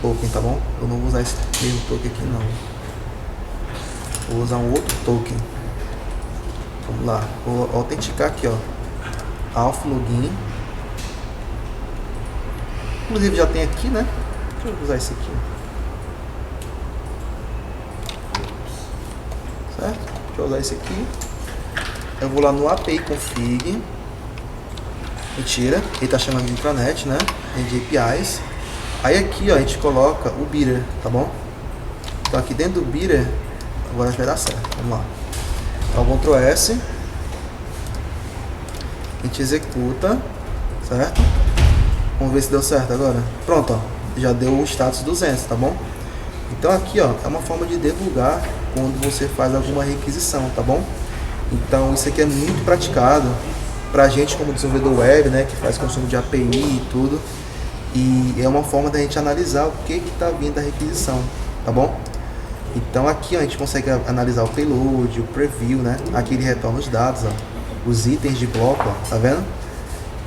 token, tá bom? Eu não vou usar esse mesmo token aqui não. Vou usar um outro token. Vamos lá. Vou autenticar aqui, ó. Alpha login. Inclusive já tem aqui, né? Deixa eu usar esse aqui. Certo? Deixa eu usar esse aqui. Eu vou lá no API config. Mentira, ele tá chamando de intranet, né? De APIs. Aí aqui, ó, a gente coloca o beater, tá bom? Então aqui dentro do beater, agora vai dar certo. Vamos lá. Então, Ctrl S. A gente executa, certo? Vamos ver se deu certo agora. Pronto, ó. Já deu o status 200, tá bom? Então aqui, ó, é uma forma de debugar quando você faz alguma requisição, tá bom? Então isso aqui é muito praticado pra gente como desenvolvedor web, né, que faz consumo de API e tudo. E é uma forma da gente analisar o que tá vindo da requisição, tá bom? Então aqui, ó, a gente consegue analisar o payload, o preview, né? Aqui ele retorna os dados, ó, os itens de bloco, ó, tá vendo?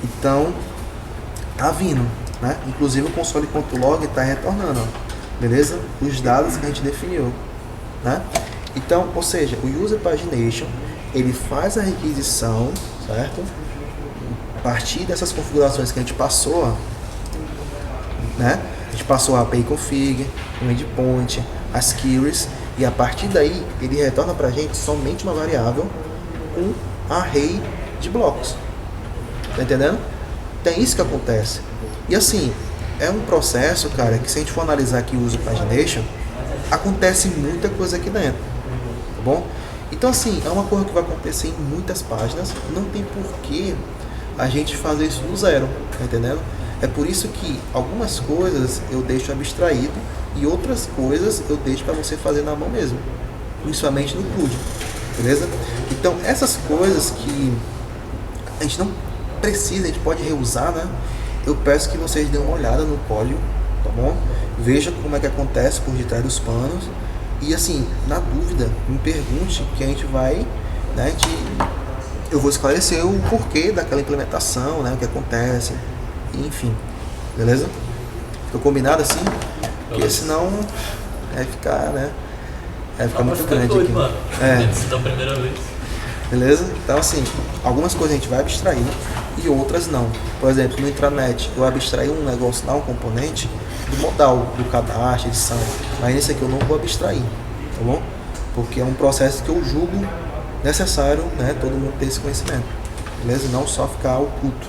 Então tá vindo, né? Inclusive o console.log tá retornando, ó, beleza? Os dados que a gente definiu, né? Então, ou seja, o user pagination ele faz a requisição, certo? A partir dessas configurações que a gente passou, ó, né? A gente passou a API config, o endpoint, as queries, e a partir daí ele retorna pra gente somente uma variável, um array de blocos. Tá entendendo? Tem isso que acontece. E assim, é um processo, cara, que se a gente for analisar aqui o user pagination, acontece muita coisa aqui dentro, tá bom? Então assim, é uma coisa que vai acontecer em muitas páginas, não tem porquê a gente fazer isso do zero, tá entendendo? É por isso que algumas coisas eu deixo abstraído e outras coisas eu deixo para você fazer na mão mesmo, principalmente no CRUD, beleza? Então essas coisas que a gente não precisa, a gente pode reusar, né? Eu peço que vocês dêem uma olhada no código, tá bom? Veja como é que acontece por detrás dos panos e assim, na dúvida, me pergunte que a gente vai, né? Eu vou esclarecer o porquê daquela implementação, né? O que acontece, enfim, beleza? Ficou combinado assim? Porque senão vai ficar, né? Vai ficar muito grande doido, aqui. Mano. É. Isso da primeira vez. Beleza? Então assim, algumas coisas a gente vai abstrair e outras não. Por exemplo, no intranet eu abstraí um negócio lá, um componente do modal, do cadastro, edição. Mas nesse aqui eu não vou abstrair, tá bom? Porque é um processo que eu julgo necessário, né? Todo mundo ter esse conhecimento. Beleza? Não só ficar oculto.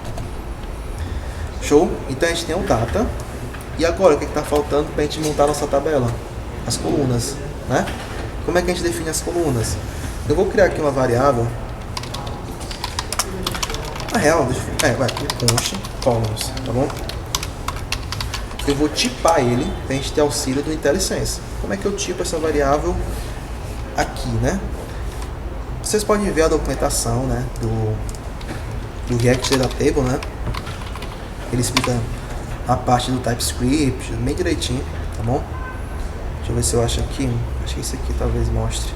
Show? Então a gente tem o data. E agora, o que está faltando para a gente montar nossa tabela? As colunas, né? Como é que a gente define as colunas? Eu vou criar aqui uma variável. Na real, vai const columns, tá bom? Eu vou tipar ele para a gente ter auxílio do IntelliSense. Como é que eu tipo essa variável aqui, né? Vocês podem ver a documentação, né, do React Data Table, né? Ele explica a parte do TypeScript, bem direitinho, tá bom? Deixa eu ver se eu acho aqui. Acho que esse aqui talvez mostre.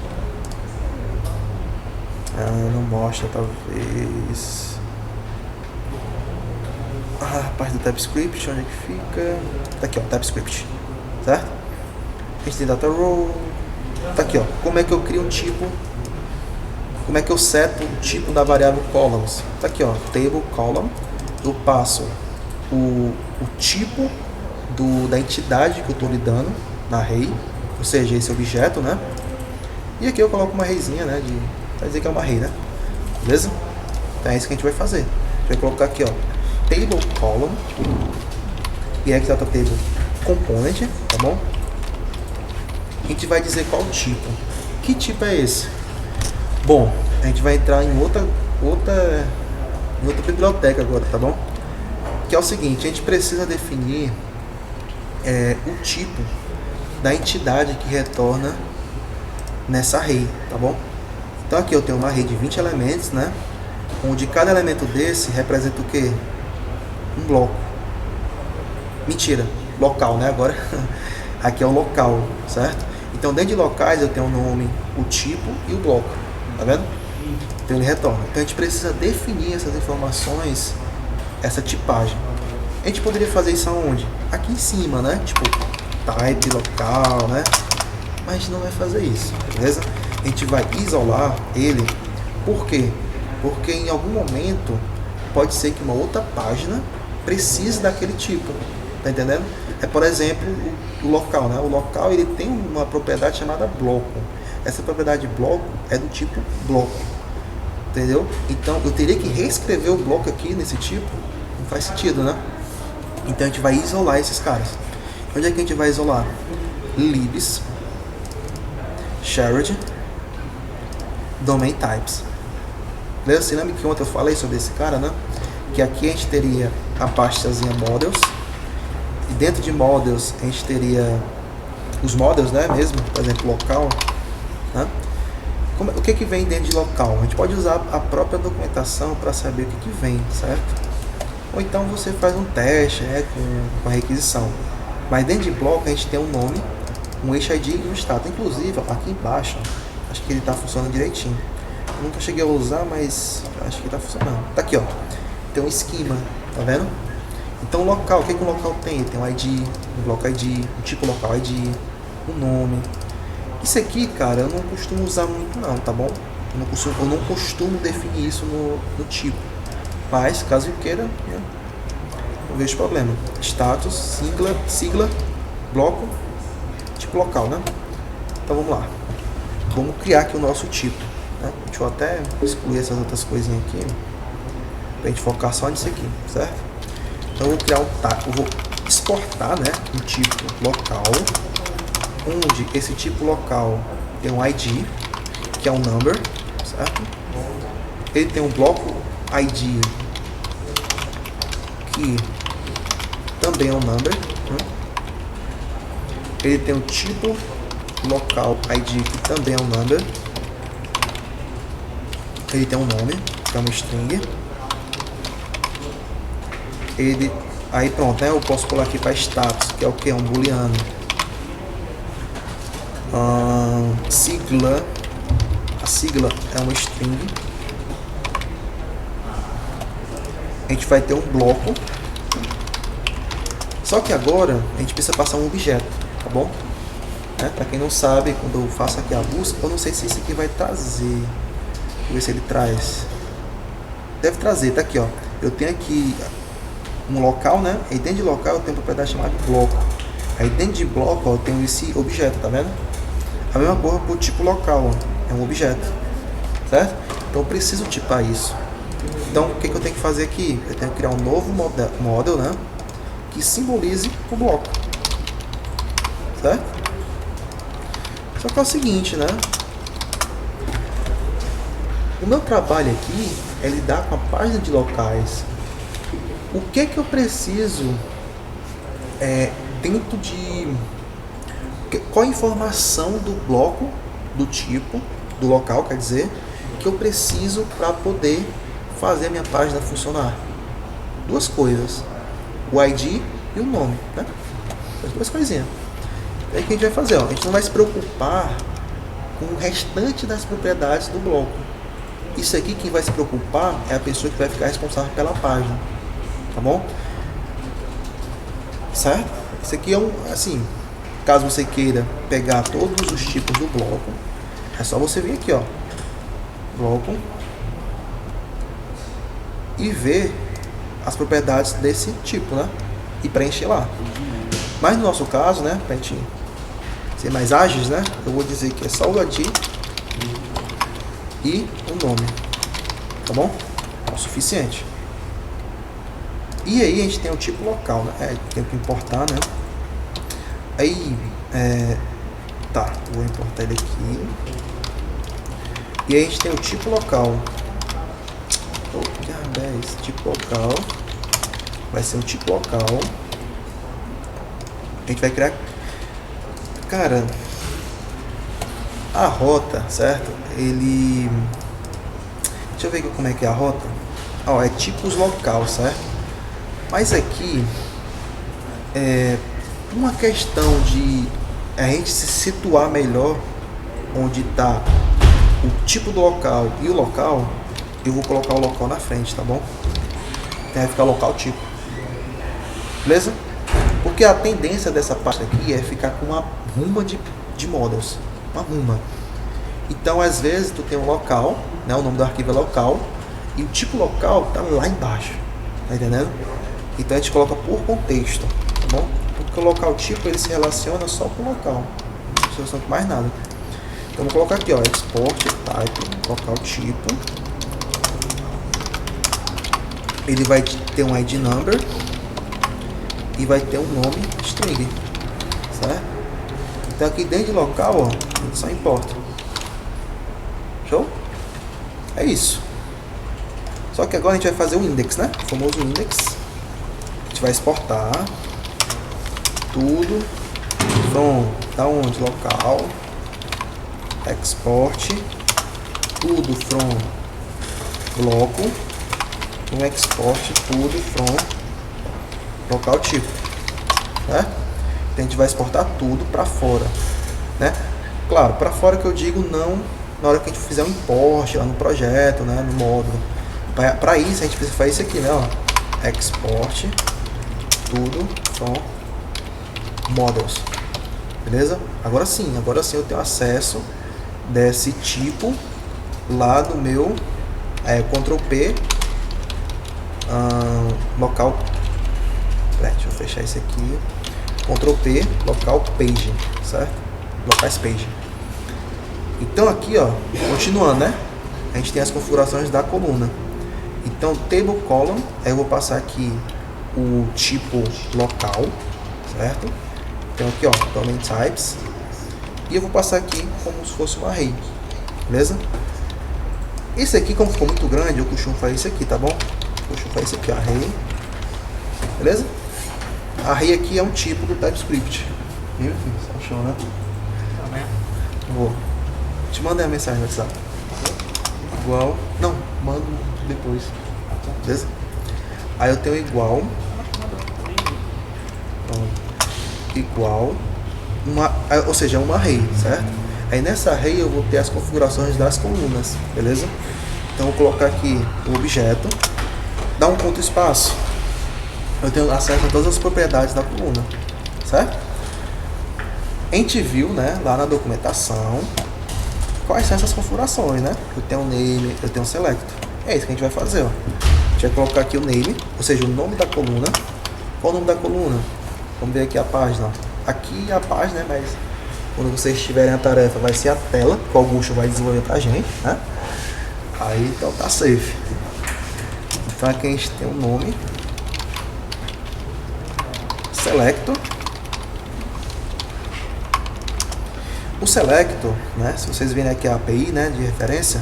Não mostra, talvez. A parte do TypeScript, onde é que fica? Tá aqui, ó, TypeScript, certo? A gente tem Data Row. Tá aqui, ó. Como é que eu crio um tipo? Como é que eu seto o tipo da variável columns? Tá aqui, ó, table column. Eu passo o tipo da entidade que eu estou lidando na array, ou seja, esse objeto, né? E aqui eu coloco uma arrayzinha, né? Pra dizer que é uma array, né? Beleza? Então é isso que a gente vai fazer. A gente vai colocar aqui, ó, table column e aqui data table component, tá bom? A gente vai dizer qual tipo. Que tipo é esse? Bom, a gente vai entrar em outra biblioteca agora, tá bom? Que é o seguinte, a gente precisa definir o tipo da entidade que retorna nessa array, tá bom? Então aqui eu tenho uma array de 20 elementos, né? Onde cada elemento desse representa o quê? Um bloco. Mentira, local, né? Agora aqui é o local, certo? Então dentro de locais eu tenho o nome, o tipo e o bloco, tá vendo? Então ele retorna. Então a gente precisa definir essas informações, essa tipagem. A gente poderia fazer isso aonde? Aqui em cima, né? Tipo, type local, né? Mas a gente não vai fazer isso, beleza? A gente vai isolar ele. Por quê? Porque em algum momento pode ser que uma outra página precise daquele tipo, tá entendendo? É, por exemplo, o local, né? O local ele tem uma propriedade chamada bloco. Essa propriedade bloco é do tipo bloco. Entendeu? Então eu teria que reescrever o bloco aqui nesse tipo. Não faz sentido, né? Então a gente vai isolar esses caras. Onde é que a gente vai isolar? Libs, shared, domain types. Beleza? Você lembra que ontem eu falei sobre esse cara, né? Que aqui a gente teria a pastazinha models. E dentro de models a gente teria os models, né? Mesmo, por exemplo, local, né? O que vem dentro de local? A gente pode usar a própria documentação para saber o que vem, certo? Ou então você faz um teste, né, com a requisição. Mas dentro de bloco a gente tem um nome, um eixo ID e um status. Inclusive, ó, aqui embaixo, acho que ele está funcionando direitinho. Eu nunca cheguei a usar, mas acho que está funcionando. Tá aqui, ó. Tem um esquema, tá vendo? Então local, o que um local tem? Tem um ID, um bloco ID, um tipo local ID, um nome. Isso aqui, cara, eu não costumo usar muito não, tá bom? Eu não costumo definir isso no tipo. Mas, caso eu queira, né, não vejo problema. Status, sigla, bloco, tipo local, né? Então vamos lá. Vamos criar aqui o nosso tipo, né? Deixa eu até excluir essas outras coisinhas aqui, pra gente focar só nisso aqui, certo? Então eu vou criar eu vou exportar, né, um tipo local, onde esse tipo local tem um ID, que é um number, certo? Ele tem um bloco ID, que também é um number, né? Ele tem um tipo local ID, que também é um number. Ele tem um nome, que é uma string. Aí pronto, né? Eu posso pular aqui para status, que é o que? Um booleano. Sigla, a sigla é uma string. A gente vai ter um bloco. Só que agora a gente precisa passar um objeto, tá bom? Para quem não sabe, quando eu faço aqui a busca, eu não sei se isso aqui vai trazer. Deixa eu ver se ele traz. Deve trazer, tá aqui, ó. Eu tenho aqui um local, né? E dentro de local eu tenho uma propriedade chamada bloco. Aí dentro de bloco, ó, eu tenho esse objeto, tá vendo? A mesma coisa pro tipo local, ó, é um objeto, certo? Então eu preciso tipar isso. Então o que eu tenho que fazer aqui? Eu tenho que criar um novo model, né? Que simbolize o bloco, certo? Só que é o seguinte, né? O meu trabalho aqui é lidar com a página de locais. O que eu preciso dentro de... Qual a informação do bloco, do tipo, do local, quer dizer, que eu preciso para poder fazer a minha página funcionar? Duas coisas. O ID e o nome, né? As duas coisinhas. Aí o que a gente vai fazer? Ó? A gente não vai se preocupar com o restante das propriedades do bloco. Isso aqui, quem vai se preocupar é a pessoa que vai ficar responsável pela página. Tá bom? Certo? Isso aqui é assim, caso você queira pegar todos os tipos do bloco, é só você vir aqui, ó, bloco, e ver as propriedades desse tipo, né? E preencher lá. Mas no nosso caso, né, pra gente ser mais ágeis, né, eu vou dizer que é só o ID e o nome, tá bom? É o suficiente. E aí a gente tem o tipo local, né? Tem que importar, né? Aí, tá, vou importar ele aqui. E aí a gente tem o tipo local. Esse tipo local vai ser um tipo local. A gente vai criar, cara, a rota, certo? Deixa eu ver como é que é a rota. Ó, é tipos local, certo? Mas aqui é uma questão de a gente se situar melhor onde está o tipo do local e o local. Eu vou colocar o local na frente, tá bom? Então vai ficar local tipo. Beleza? Porque a tendência dessa parte aqui é ficar com uma ruma de models. Uma ruma. Então, às vezes, tu tem um local, né? O nome do arquivo é local. E o tipo local tá lá embaixo. Tá entendendo? Então, a gente coloca por contexto. Tá bom? Porque o local tipo, ele se relaciona só com o local. Não se relaciona com mais nada. Então, vou colocar aqui, ó. Export type, local tipo. ele vai ter um ID number e vai ter um nome string, certo? Então aqui dentro de local, ó, a gente só importa. Show? É isso. Só que agora a gente vai fazer o index, né? O famoso index. A gente vai exportar tudo from da onde? Local. Export tudo from bloco. Um export tudo from local tipo, né? Então a gente vai exportar tudo para fora, né? Claro, para fora que eu digo não na hora que a gente fizer um import lá no projeto, né? No módulo. Para isso a gente precisa fazer isso aqui, né? Ó. Export tudo from models, beleza? Agora sim eu tenho acesso desse tipo lá no meu Ctrl P local. Deixa eu fechar isso aqui. Ctrl P local page, certo? Locais page. Então aqui, ó, continuando, né? A gente tem as configurações da coluna. Então table column, eu vou passar aqui o tipo local, certo? Então aqui, ó, domain types. E eu vou passar aqui como se fosse um array, beleza? Esse aqui, como ficou muito grande, eu costumo fazer isso aqui, tá bom? Eu costumo fazer isso aqui, array, beleza? Array aqui é um tipo do TypeScript. Viu? Só show, né? Vou. Te mandei a mensagem no WhatsApp. Igual. Não, mando depois. Beleza? Aí eu tenho igual. Igual. Ou seja, um array, certo? Aí nessa array eu vou ter as configurações das colunas, beleza? Então eu vou colocar aqui o objeto. Dá um ponto espaço. Eu tenho acesso a todas as propriedades da coluna, certo? A gente viu, né, lá na documentação quais são essas configurações, né? Eu tenho um name, eu tenho um select. É isso que a gente vai fazer, ó. A gente vai colocar aqui o name, ou seja, o nome da coluna. Qual o nome da coluna? Vamos ver aqui a página. Aqui é a página, né, mas quando vocês tiverem a tarefa vai ser a tela que o Augusto vai desenvolver pra gente, né? Aí então tá safe. Então aqui a gente tem o nome. Selector. O selector, né, se vocês verem aqui a API, né, de referência,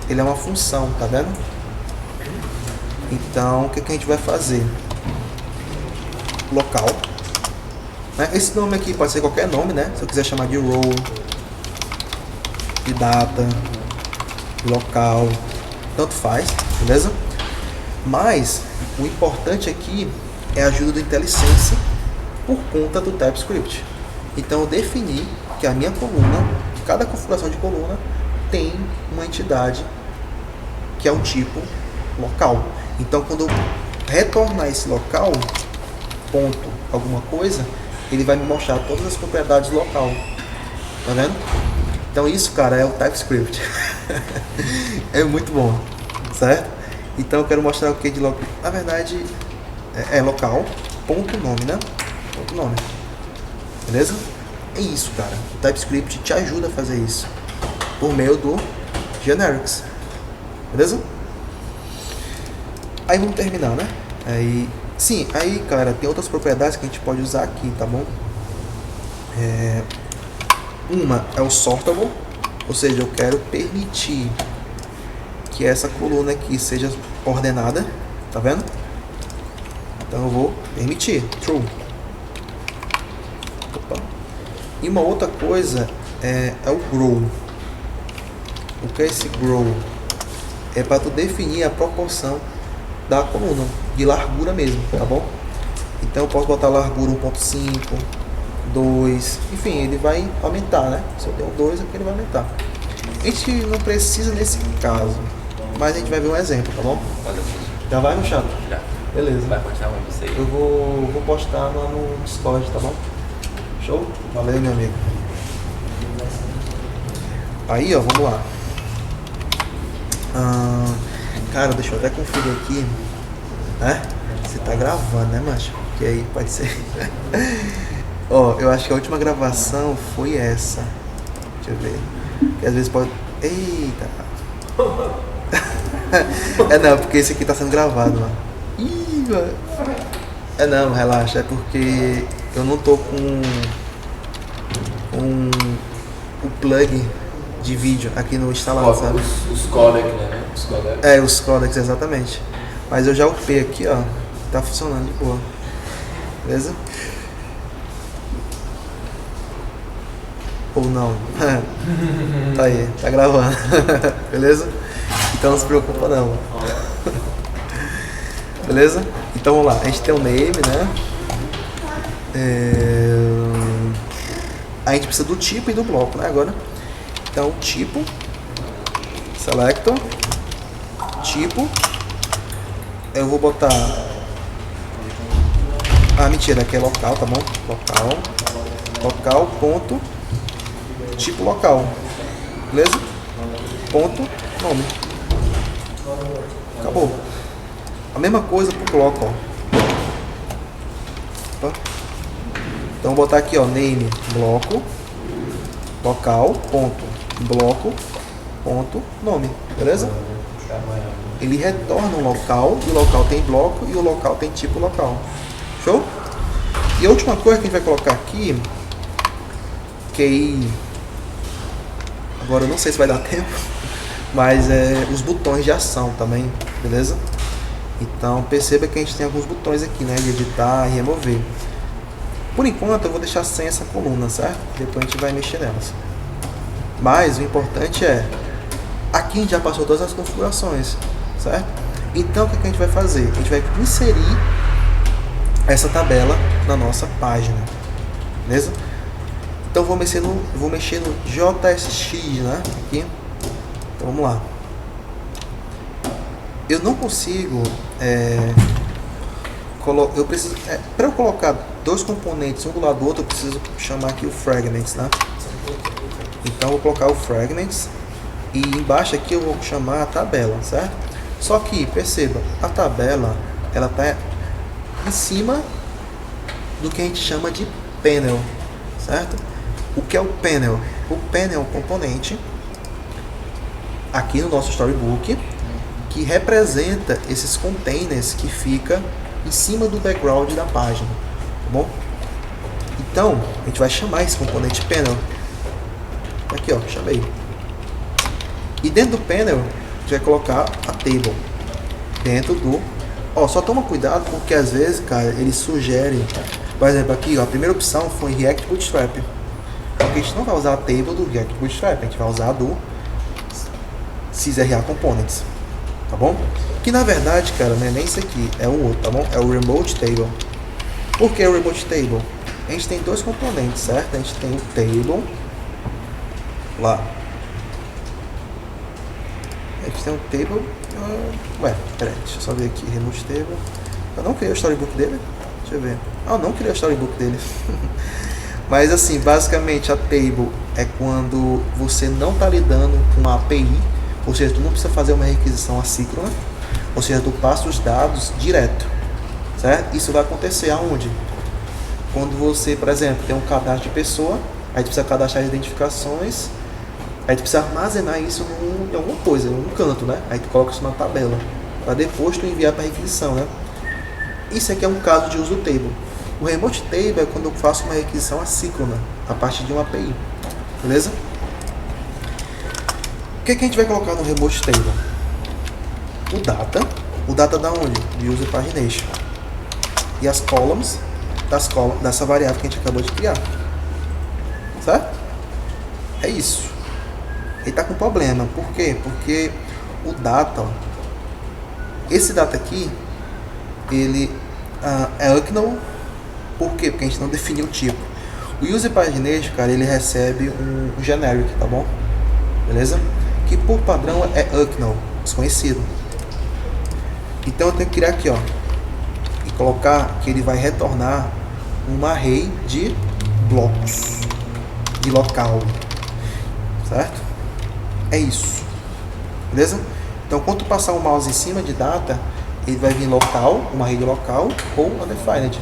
ele é uma função, tá vendo? Então, o que a gente vai fazer? Local. Né? Esse nome aqui pode ser qualquer nome, né? Se eu quiser chamar de row, de data, de local, tanto faz, beleza? Mas, o importante aqui é a ajuda do IntelliSense por conta do TypeScript. Então, eu defini que a minha coluna, cada configuração de coluna tem uma entidade que é um tipo local. Então quando eu retornar esse local, ponto alguma coisa, ele vai me mostrar todas as propriedades do local. Tá vendo? Então isso, cara, é o TypeScript. É muito bom, certo? Então eu quero mostrar o que de local. Na verdade é local, ponto nome, né? Ponto nome. Beleza? É isso, cara. O TypeScript te ajuda a fazer isso por meio do generics. Beleza? Aí vamos terminar, né? Aí, cara, tem outras propriedades que a gente pode usar aqui, tá bom? Uma é o sortable, ou seja, eu quero permitir que essa coluna aqui seja ordenada, tá vendo? Então eu vou permitir, true. Opa. E uma outra coisa é o grow. O que é esse grow? É para tu definir a proporção da coluna, de largura mesmo, tá bom? Então eu posso botar largura 1.5, 2, enfim, ele vai aumentar, né? Se eu der um 2, aqui ele vai aumentar. A gente não precisa nesse caso, mas a gente vai ver um exemplo, tá bom? Já vai no chat? Já. Beleza. Vai postar onde você? Eu vou postar lá no Discord, tá bom? Show? Valeu, meu amigo. Aí, ó, vamos lá. Cara, deixa eu até conferir aqui, né? Você tá gravando, né, macho? Porque aí pode ser. Ó, eu acho que a última gravação foi essa. Deixa eu ver. Porque às vezes pode. Eita! Não, porque esse aqui tá sendo gravado, ó. Ih, mano. É não, relaxa, é porque eu não tô com o plug de vídeo aqui no instalado, sabe? Os codecs, né? Os codecs. É, os codecs, exatamente. Mas eu já upei aqui, ó. Tá funcionando de boa. Beleza? Ou não. Tá aí, tá gravando. Beleza? Então não se preocupa não. Beleza? Então vamos lá. A gente tem o name, né? A gente precisa do tipo e do bloco, né? Agora. Então, tipo. Selector. Tipo. Eu vou botar... Ah, mentira. Aqui é local, tá bom? Local. Local, ponto. Tipo local. Beleza? Ponto, nome. Acabou. A mesma coisa pro bloco, ó. Opa. Então vou botar aqui, ó, name, bloco, local, ponto, bloco, ponto, nome. Beleza? Ele retorna um local, e o local tem bloco, e o local tem tipo local. Show? E a última coisa que a gente vai colocar aqui, que aí... Agora eu não sei se vai dar tempo, mas é os botões de ação também, beleza? Então perceba que a gente tem alguns botões aqui, né, de editar e remover. Por enquanto eu vou deixar sem essa coluna, certo? Depois a gente vai mexer nelas. Mas o importante é, aqui a gente já passou todas as configurações, certo? Então o que a gente vai fazer? A gente vai inserir essa tabela na nossa página, beleza? Então vou mexer no JSX, né? Aqui. Então vamos lá. Eu não consigo eu preciso para eu colocar dois componentes um do lado do outro, eu preciso chamar aqui o fragments, né? Então eu vou colocar o fragments e embaixo aqui eu vou chamar a tabela, certo? Só que perceba, a tabela ela tá em cima do que a gente chama de panel, certo? O que é o panel? O panel é um componente aqui no nosso storybook que representa esses containers que fica em cima do background da página, tá bom? Então, a gente vai chamar esse componente panel. Aqui, ó, chamei. E dentro do panel, a gente vai colocar a table. Dentro do... Ó, só toma cuidado porque às vezes, cara, eles sugerem... Por exemplo, aqui, ó, a primeira opção foi React Bootstrap. Porque a gente não vai usar a table do React Bootstrap, a gente vai usar a do SysRA Components, tá bom? Que na verdade, cara, não é nem isso aqui, é o outro, tá bom? É o Remote Table. Por que o Remote Table? A gente tem dois componentes, certo? A gente tem o table lá. A gente tem um table... peraí, deixa eu só ver aqui, Remote Table. Eu não criei o storybook dele? Deixa eu ver. Ah, eu não criei o storybook dele. Mas assim, basicamente a table é quando você não está lidando com uma API, ou seja, tu não precisa fazer uma requisição assíncrona, ou seja, tu passa os dados direto, certo? Isso vai acontecer aonde? Quando você, por exemplo, tem um cadastro de pessoa, aí tu precisa cadastrar as identificações, aí tu precisa armazenar isso em alguma coisa, em um canto, né? Aí tu coloca isso na tabela, para depois tu enviar para requisição, né? Isso aqui é um caso de uso do table. O Remote Table é quando eu faço uma requisição assíncrona a partir de uma API, beleza? O que a gente vai colocar no Remote Table? O data da onde? De User Pagination. E as columns dessa variável que a gente acabou de criar, certo? É isso. Ele está com problema, por quê? Porque o data, ó, esse data aqui, ele é UCNOW. Por quê? Porque a gente não definiu o tipo. O User Pagination, cara, ele recebe um generic, tá bom? Beleza? Que por padrão é UCNOW, desconhecido. Então eu tenho que criar aqui, ó, e colocar que ele vai retornar um array de blocos de local, certo? É isso, beleza? Então quando tu passar o mouse em cima de data, ele vai vir local, uma array de local ou undefined.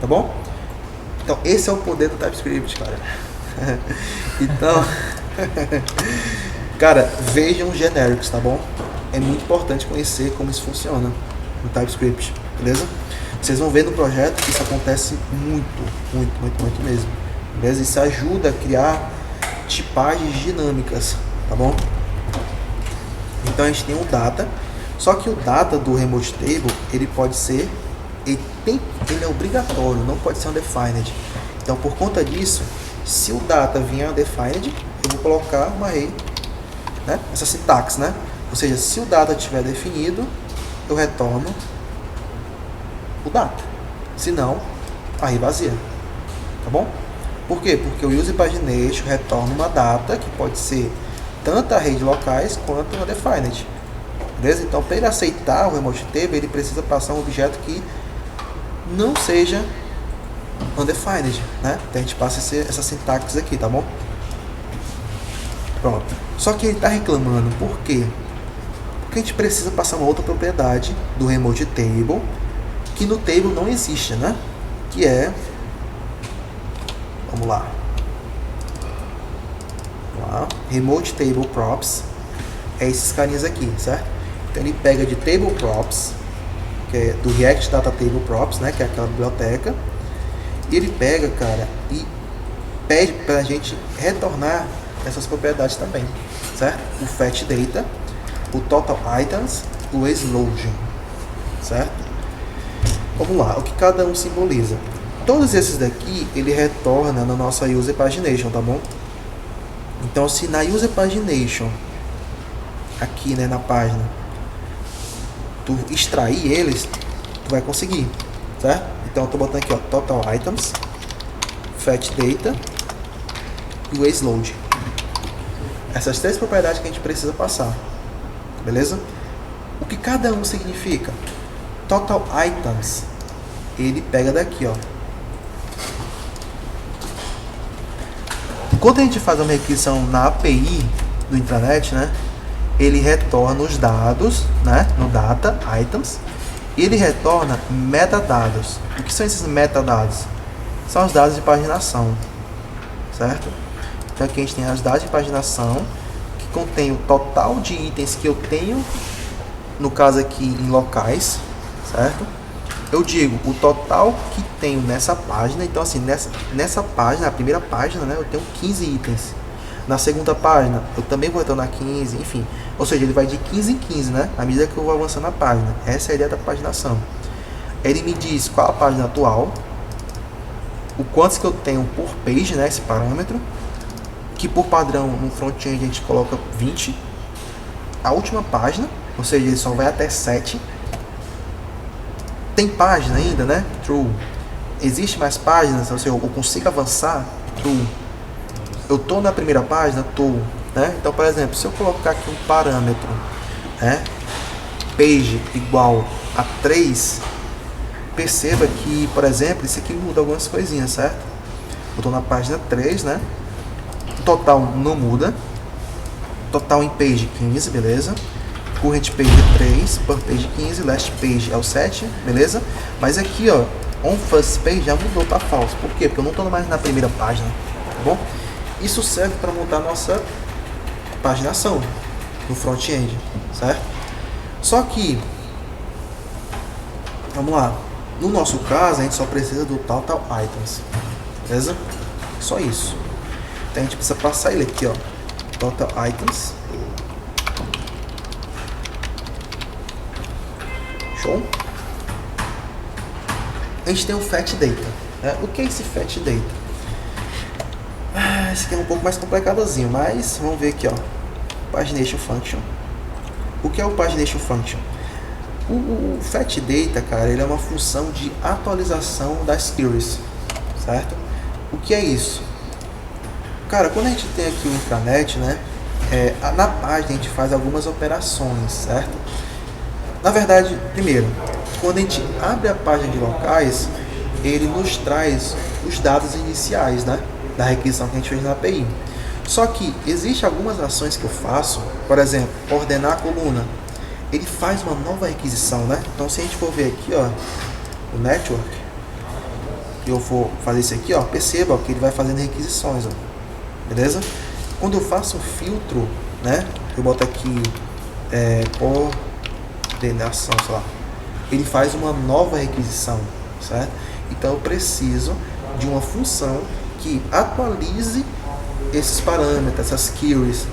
Tá bom? Então, esse é o poder do TypeScript, cara. Então, cara, vejam os generics, tá bom? É muito importante conhecer como isso funciona. no TypeScript, beleza? Vocês vão ver no projeto que isso acontece muito mesmo, beleza? Isso ajuda a criar tipagens dinâmicas, tá bom? Então a gente tem o data, só que o data do remote table, ele pode ser, ele é obrigatório, não pode ser undefined. Então por conta disso, se o data vier undefined, eu vou colocar uma array, né? Essa sintaxe, né? Ou seja, se o data estiver definido, eu retorno o data. Se não, array vazia, tá bom? Por quê? Porque o usePagination retorna uma data que pode ser tanto array de locais quanto undefined. Beleza? Então, para ele aceitar o remote table, ele precisa passar um objeto que não seja undefined, né? Então a gente passa essa sintaxe aqui, tá bom? Pronto. Só que ele está reclamando, por quê? Porque a gente precisa passar uma outra propriedade do remote table que no table não existe, né? Que é, vamos lá, remote table props, é esses carinhas aqui, certo? Então ele pega de table props, que é do React Data Table Props, né? Que é aquela biblioteca. E ele pega, cara, e pede pra gente retornar essas propriedades também, certo? O fetch data, o total items, o ageLoading, certo? Vamos lá, o que cada um simboliza. Todos esses daqui, ele retorna na nossa usePagination, tá bom? Então, se na usePagination, aqui, né, na página, tu extrair eles, tu vai conseguir, certo? Então eu tô botando aqui, ó, total items, fetch data e o ageLoad. Essas três propriedades que a gente precisa passar, beleza? O que cada um significa? Total items, ele pega daqui, ó. Quando a gente faz uma requisição na API do intranet, né, ele retorna os dados, né, no data items, e ele retorna metadados. O que são esses metadados? São os dados de paginação, certo? Então aqui a gente tem os dados de paginação que contém o total de itens que eu tenho, no caso aqui em locais, certo? Eu digo o total que tenho nessa página. Então assim, nessa página, a primeira página, né, eu tenho 15 itens. Na segunda página, eu também vou retornar 15, enfim. Ou seja, ele vai de 15 em 15, né? À medida que eu vou avançando na página. Essa é a ideia da paginação. Ele me diz qual a página atual, o quantos que eu tenho por page, né? Esse parâmetro. Que por padrão, no front-end, a gente coloca 20. A última página, ou seja, ele só vai até 7. Tem página ainda, né? True. Existe mais páginas, ou seja, eu consigo avançar? True. Eu tô na primeira página? Tô, né? Então, por exemplo, se eu colocar aqui um parâmetro, né, page igual a 3, perceba que, por exemplo, isso aqui muda algumas coisinhas, certo? Eu tô na página 3, né? O total não muda. Total em page 15, beleza? Current page 3, per page 15, last page é o 7, beleza? Mas aqui, ó, on first page já mudou para false. Por quê? Porque eu não tô mais na primeira página, tá bom? Isso serve para montar nossa paginação no front-end, certo? Só que, vamos lá, no nosso caso a gente só precisa do total items, beleza? Só isso. Então a gente precisa passar ele aqui, ó, total items. Show? A gente tem o fetch data, né? O que é esse fetch data? Esse aqui é um pouco mais complicadozinho, mas vamos ver aqui, ó. Pagination Function. O que é o Pagination Function? O fetch data, cara, ele é uma função de atualização das queries, certo? O que é isso? Cara, quando a gente tem aqui o intranet, né, na página a gente faz algumas operações, certo? Na verdade, primeiro, quando a gente abre a página de locais, ele nos traz os dados iniciais, né, da requisição que a gente fez na API. Só que existem algumas ações que eu faço, por exemplo, ordenar a coluna. Ele faz uma nova requisição, né? Então se a gente for ver aqui, ó, o network, e eu for fazer isso aqui, ó, perceba, ó, que ele vai fazendo requisições, ó, beleza? Quando eu faço um filtro, né, eu boto aqui coordenação, sei lá, ele faz uma nova requisição, certo? Então eu preciso de uma função que atualize esses parâmetros, essas queries,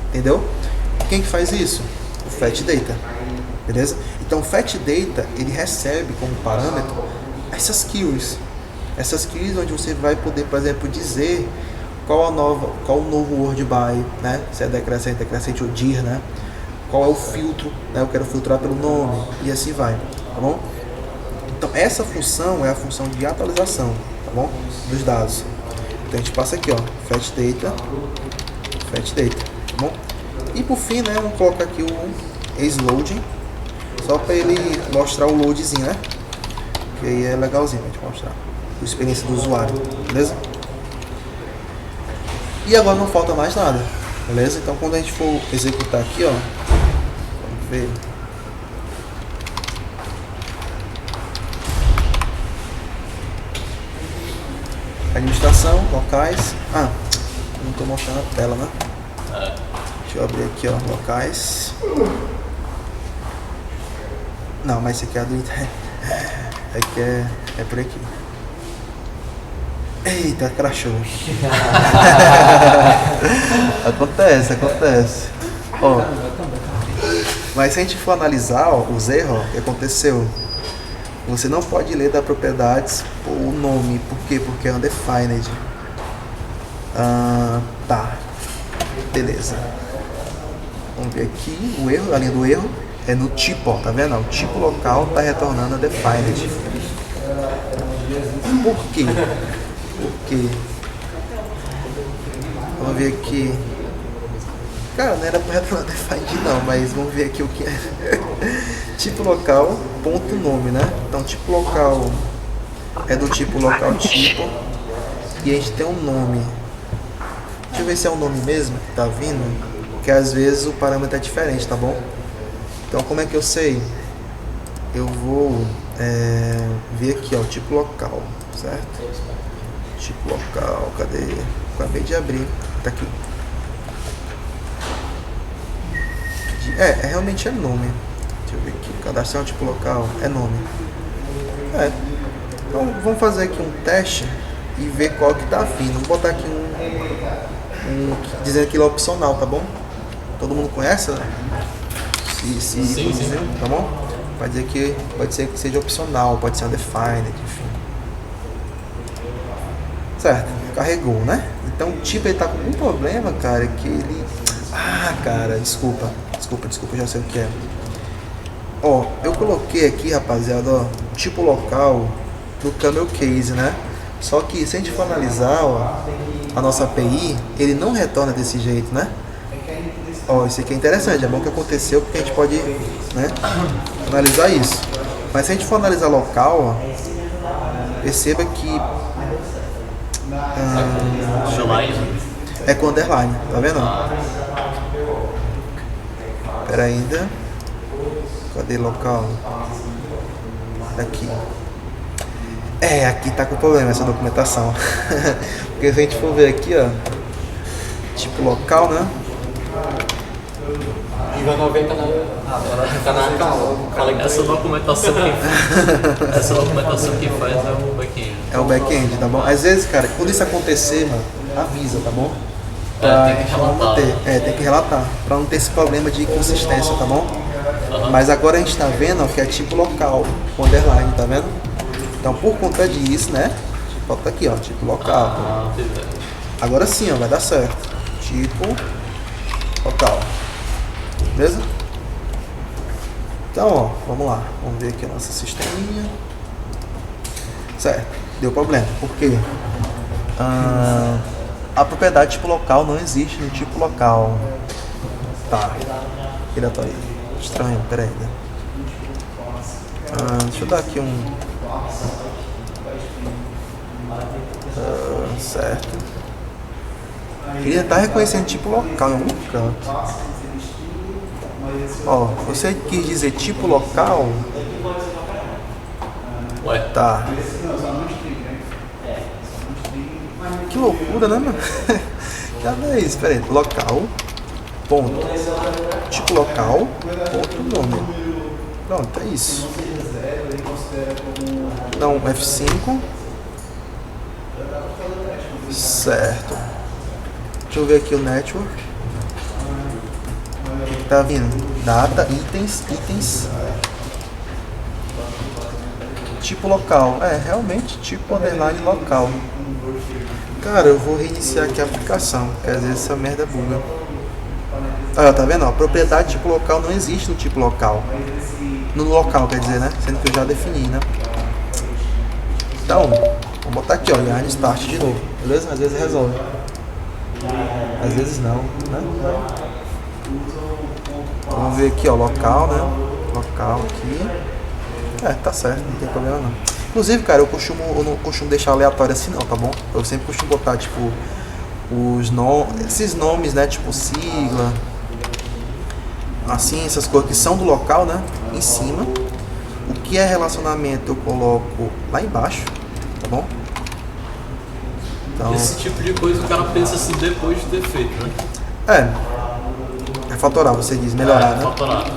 entendeu? Quem que faz isso? O fetchData, beleza? Então o fetchData, ele recebe como parâmetro essas queries onde você vai poder, por exemplo, dizer qual o novo word by, né? Se é decrescente ou dir, né? Qual é o filtro, né? Eu quero filtrar pelo nome e assim vai, tá bom? Então essa função é a função de atualização, tá bom? Dos dados. Então a gente passa aqui, ó, fetchData, tá bom? E por fim, né, vamos colocar aqui o ace-loading, só para ele mostrar o loadzinho, né? Que aí é legalzinho pra gente mostrar a experiência do usuário, beleza? E agora não falta mais nada, beleza? Então quando a gente for executar aqui, ó, vamos ver. Administração, locais. Não estou mostrando a tela, né? Deixa eu abrir aqui, ó, locais. Não, mas esse aqui é do internet. Aqui é por aqui. Eita, crashou. Acontece. Ó, mas se a gente for analisar, ó, os erros, ó, que aconteceu, você não pode ler da propriedades o nome. Por quê? Porque é undefined. Tá. Beleza. Vamos ver aqui o erro, a linha do erro é no tipo, ó, tá vendo? O tipo local tá retornando undefined. Por quê? Vamos ver aqui. Cara, não era pra retornar undefined não, mas vamos ver aqui o que é. Tipo local, ponto nome, né? Então tipo local é do tipo local tipo e a gente tem um nome. Deixa eu ver se é o nome mesmo que tá vindo, porque às vezes o parâmetro é diferente, tá bom? Então como é que eu sei? Eu vou ver aqui, ó, tipo local, certo? Tipo local, cadê? Acabei de abrir, tá aqui. Realmente é nome. Deixa eu ver aqui, cadastrar um tipo local, é nome. Então vamos fazer aqui um teste e ver qual que tá vindo. Vou botar aqui dizendo que ele é opcional, tá bom? Todo mundo conhece, né? Sim. Tá bom? Pode ser que seja opcional, pode ser undefined, enfim. Certo, carregou, né? Então o tipo ele tá com algum problema, cara, que ele... cara, desculpa, já sei o que é. Ó, eu coloquei aqui, rapaziada, ó, tipo local do camel case, né? Só que se a gente for analisar, ó, a nossa API, ele não retorna desse jeito, né? Ó, isso aqui é interessante, é bom que aconteceu porque a gente pode, né, analisar isso. Mas se a gente for analisar local, ó, perceba que é com underline, tá vendo? Pera ainda. Cadê local? Aqui. Aqui tá com problema essa documentação. Porque se a gente for ver aqui, ó, tipo local, né? Nível 90 tá na calma. Essa documentação que faz é o back-end. É o back-end, tá bom? Às vezes, cara, quando isso acontecer, mano, avisa, tá bom? Tem que relatar. Tem que relatar, pra não ter esse problema de inconsistência, tá bom? Mas agora a gente tá vendo, ó, que é tipo local, com underline, tá vendo? Então por conta disso, né? Bota aqui, ó, tipo local. Agora sim, ó, vai dar certo. Tipo local. Beleza? Então, ó, vamos lá. Vamos ver aqui a nossa sisteminha. Certo, deu problema. Por quê? A propriedade tipo local não existe no tipo local. Tá. Diretório. Estranho, peraí. Deixa eu dar aqui certo. Ele já tá reconhecendo tipo local em algum canto. Ó, você quis dizer tipo local? Ué? Tá. Que loucura, né, mano? Cadê isso? Pera aí. Local, ponto. Tipo local, ponto nome. Pronto, é isso. Então, F5. Certo. Deixa eu ver aqui o network. Tá vindo? Data, itens. Tipo local. Realmente tipo underline local. Cara, eu vou reiniciar aqui a aplicação, porque às vezes essa merda buga. Olha, tá vendo? Ó, propriedade tipo local não existe no tipo local. No local, quer dizer, né? Sendo que eu já defini, né? Então, vou botar aqui, ó, yarn start de novo, beleza? Às vezes resolve. Às vezes não, né? Vamos ver aqui, ó, local, né? Local aqui. Tá certo, não tem problema não. Inclusive, cara, eu não costumo deixar aleatório assim não, tá bom? Eu sempre costumo botar, tipo, esses nomes, né? Tipo sigla, assim, essas coisas que são do local, né? Em cima. O que é relacionamento eu coloco lá embaixo, tá bom? Então, Esse tipo de coisa o cara pensa assim depois de ter feito, né? É fatorar, você diz, melhorar, né? Fatorar.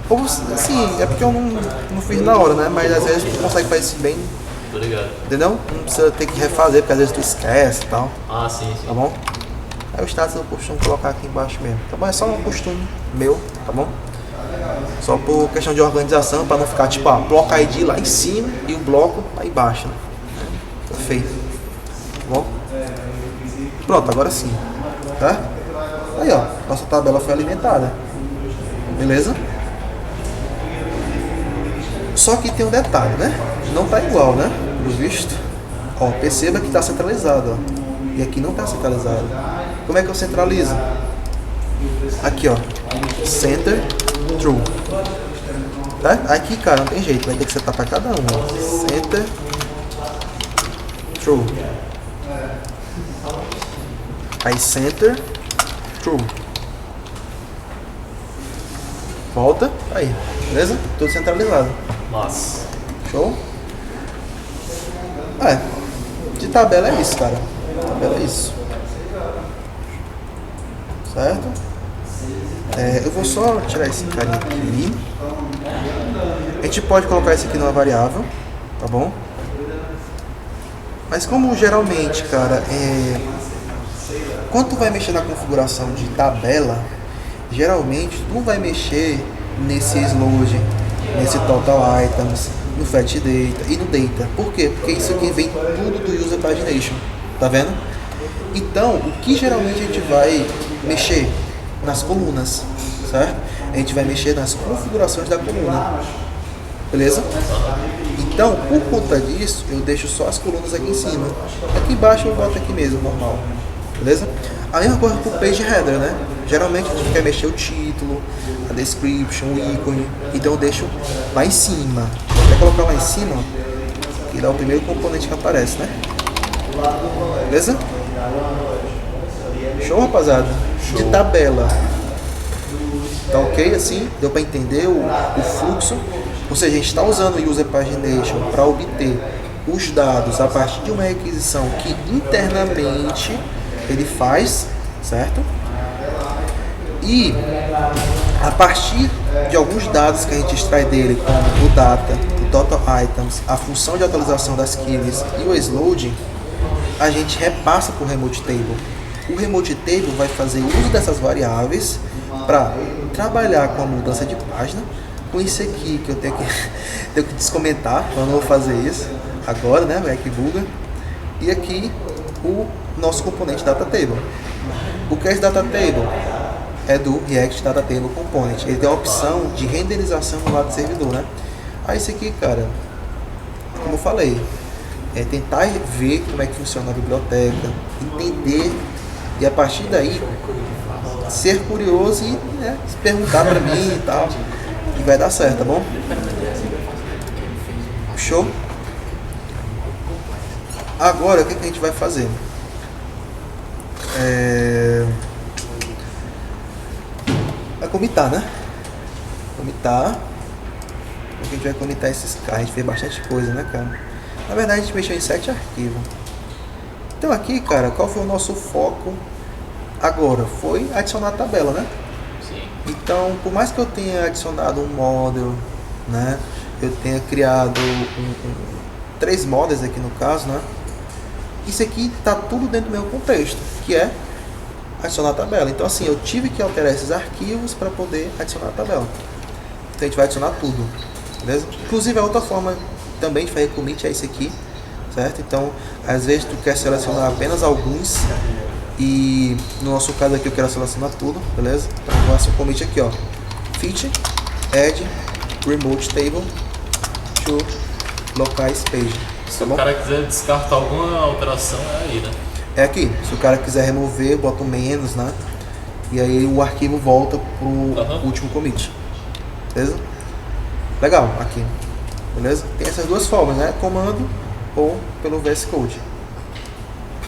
Ou assim, é porque eu não fiz na hora, né? Mas às vezes tu consegue fazer isso bem, Tô ligado. entendeu? Não precisa ter que refazer, porque às vezes tu esquece e tal, Ah, sim. tá bom? Aí o status eu costumo colocar aqui embaixo mesmo, tá bom? É só um costume meu, tá bom? Só por questão de organização, para não ficar tipo, bloco ID lá em cima e o bloco lá embaixo, né? Perfeito, tá bom? Pronto, agora sim, tá? Aí, ó, nossa tabela foi alimentada, beleza? Só que tem um detalhe, né? Não tá igual, né? Pelo visto. Ó, perceba que tá centralizado, ó. E aqui não tá centralizado. Como é que eu centralizo? Aqui, ó. Center, true. Tá? Aqui, cara, não tem jeito. Vai ter que setar pra cada um, ó. Center, true. Aí, center, true. Volta. Aí. Beleza? Tudo centralizado. Massa. Show? De tabela é isso, cara. Tabela é isso. Certo? Eu vou só tirar esse carinha aqui. A gente pode colocar esse aqui numa variável, tá bom? Mas como geralmente, cara, quando tu vai mexer na configuração de tabela, geralmente tu não vai mexer nesse load, nesse total items, no fetch data e no data. Por quê? Porque isso aqui vem tudo do user pagination, tá vendo? Então, o que geralmente a gente vai mexer nas colunas, certo? A gente vai mexer nas configurações da coluna, beleza? Então, por conta disso, eu deixo só as colunas aqui em cima. Aqui embaixo eu boto aqui mesmo, normal, beleza? A mesma coisa pro page header, né? Geralmente a gente quer mexer o título, a description, o ícone, então eu deixo lá em cima. Vou até colocar lá em cima, ó, que dá o primeiro componente que aparece, né? Beleza? Show, rapaziada? Show. De tabela. Tá ok assim? Deu para entender o fluxo? Ou seja, a gente está usando o User Pagination para obter os dados a partir de uma requisição que internamente ele faz, certo? E a partir de alguns dados que a gente extrai dele, como o data, o total items, a função de atualização das keys e o sload, a gente repassa para o remote table. O remote table vai fazer uso dessas variáveis para trabalhar com a mudança de página, com isso aqui que eu tenho que descomentar, eu não vou fazer isso agora, né, vai que buga. E aqui o nosso componente data table. O que é esse data table? É do React Data Table Component. Ele tem a opção de renderização no lado do servidor, né? Aí isso aqui, cara, como eu falei, é tentar ver como é que funciona a biblioteca, entender e a partir daí ser curioso e se perguntar pra mim e tal, e vai dar certo, tá bom? Show? Agora o que a gente vai fazer? Vai comitar, né? Comitar. A gente vai comitar esses caras. A gente fez bastante coisa, né, cara? Na verdade, a gente mexeu em 7 arquivos. Então aqui, cara, qual foi o nosso foco agora? Foi adicionar a tabela, né? Sim. Então, por mais que eu tenha adicionado um model, né, eu tenha criado 3 models aqui no caso, né, isso aqui está tudo dentro do meu contexto, que é adicionar a tabela. Então assim, eu tive que alterar esses arquivos para poder adicionar a tabela. Então a gente vai adicionar tudo, beleza? Inclusive a outra forma também de fazer commit é esse aqui, certo? Então às vezes tu quer selecionar apenas alguns e no nosso caso aqui eu quero selecionar tudo, beleza? Então eu faço um commit aqui, ó, feature add remote table to locais page. Se o cara quiser descartar alguma alteração, é aí, né? É aqui, se o cara quiser remover, bota um menos, né? E aí o arquivo volta pro último commit. Beleza? Legal, aqui. Beleza? Tem essas duas formas, né? Comando ou pelo VS Code.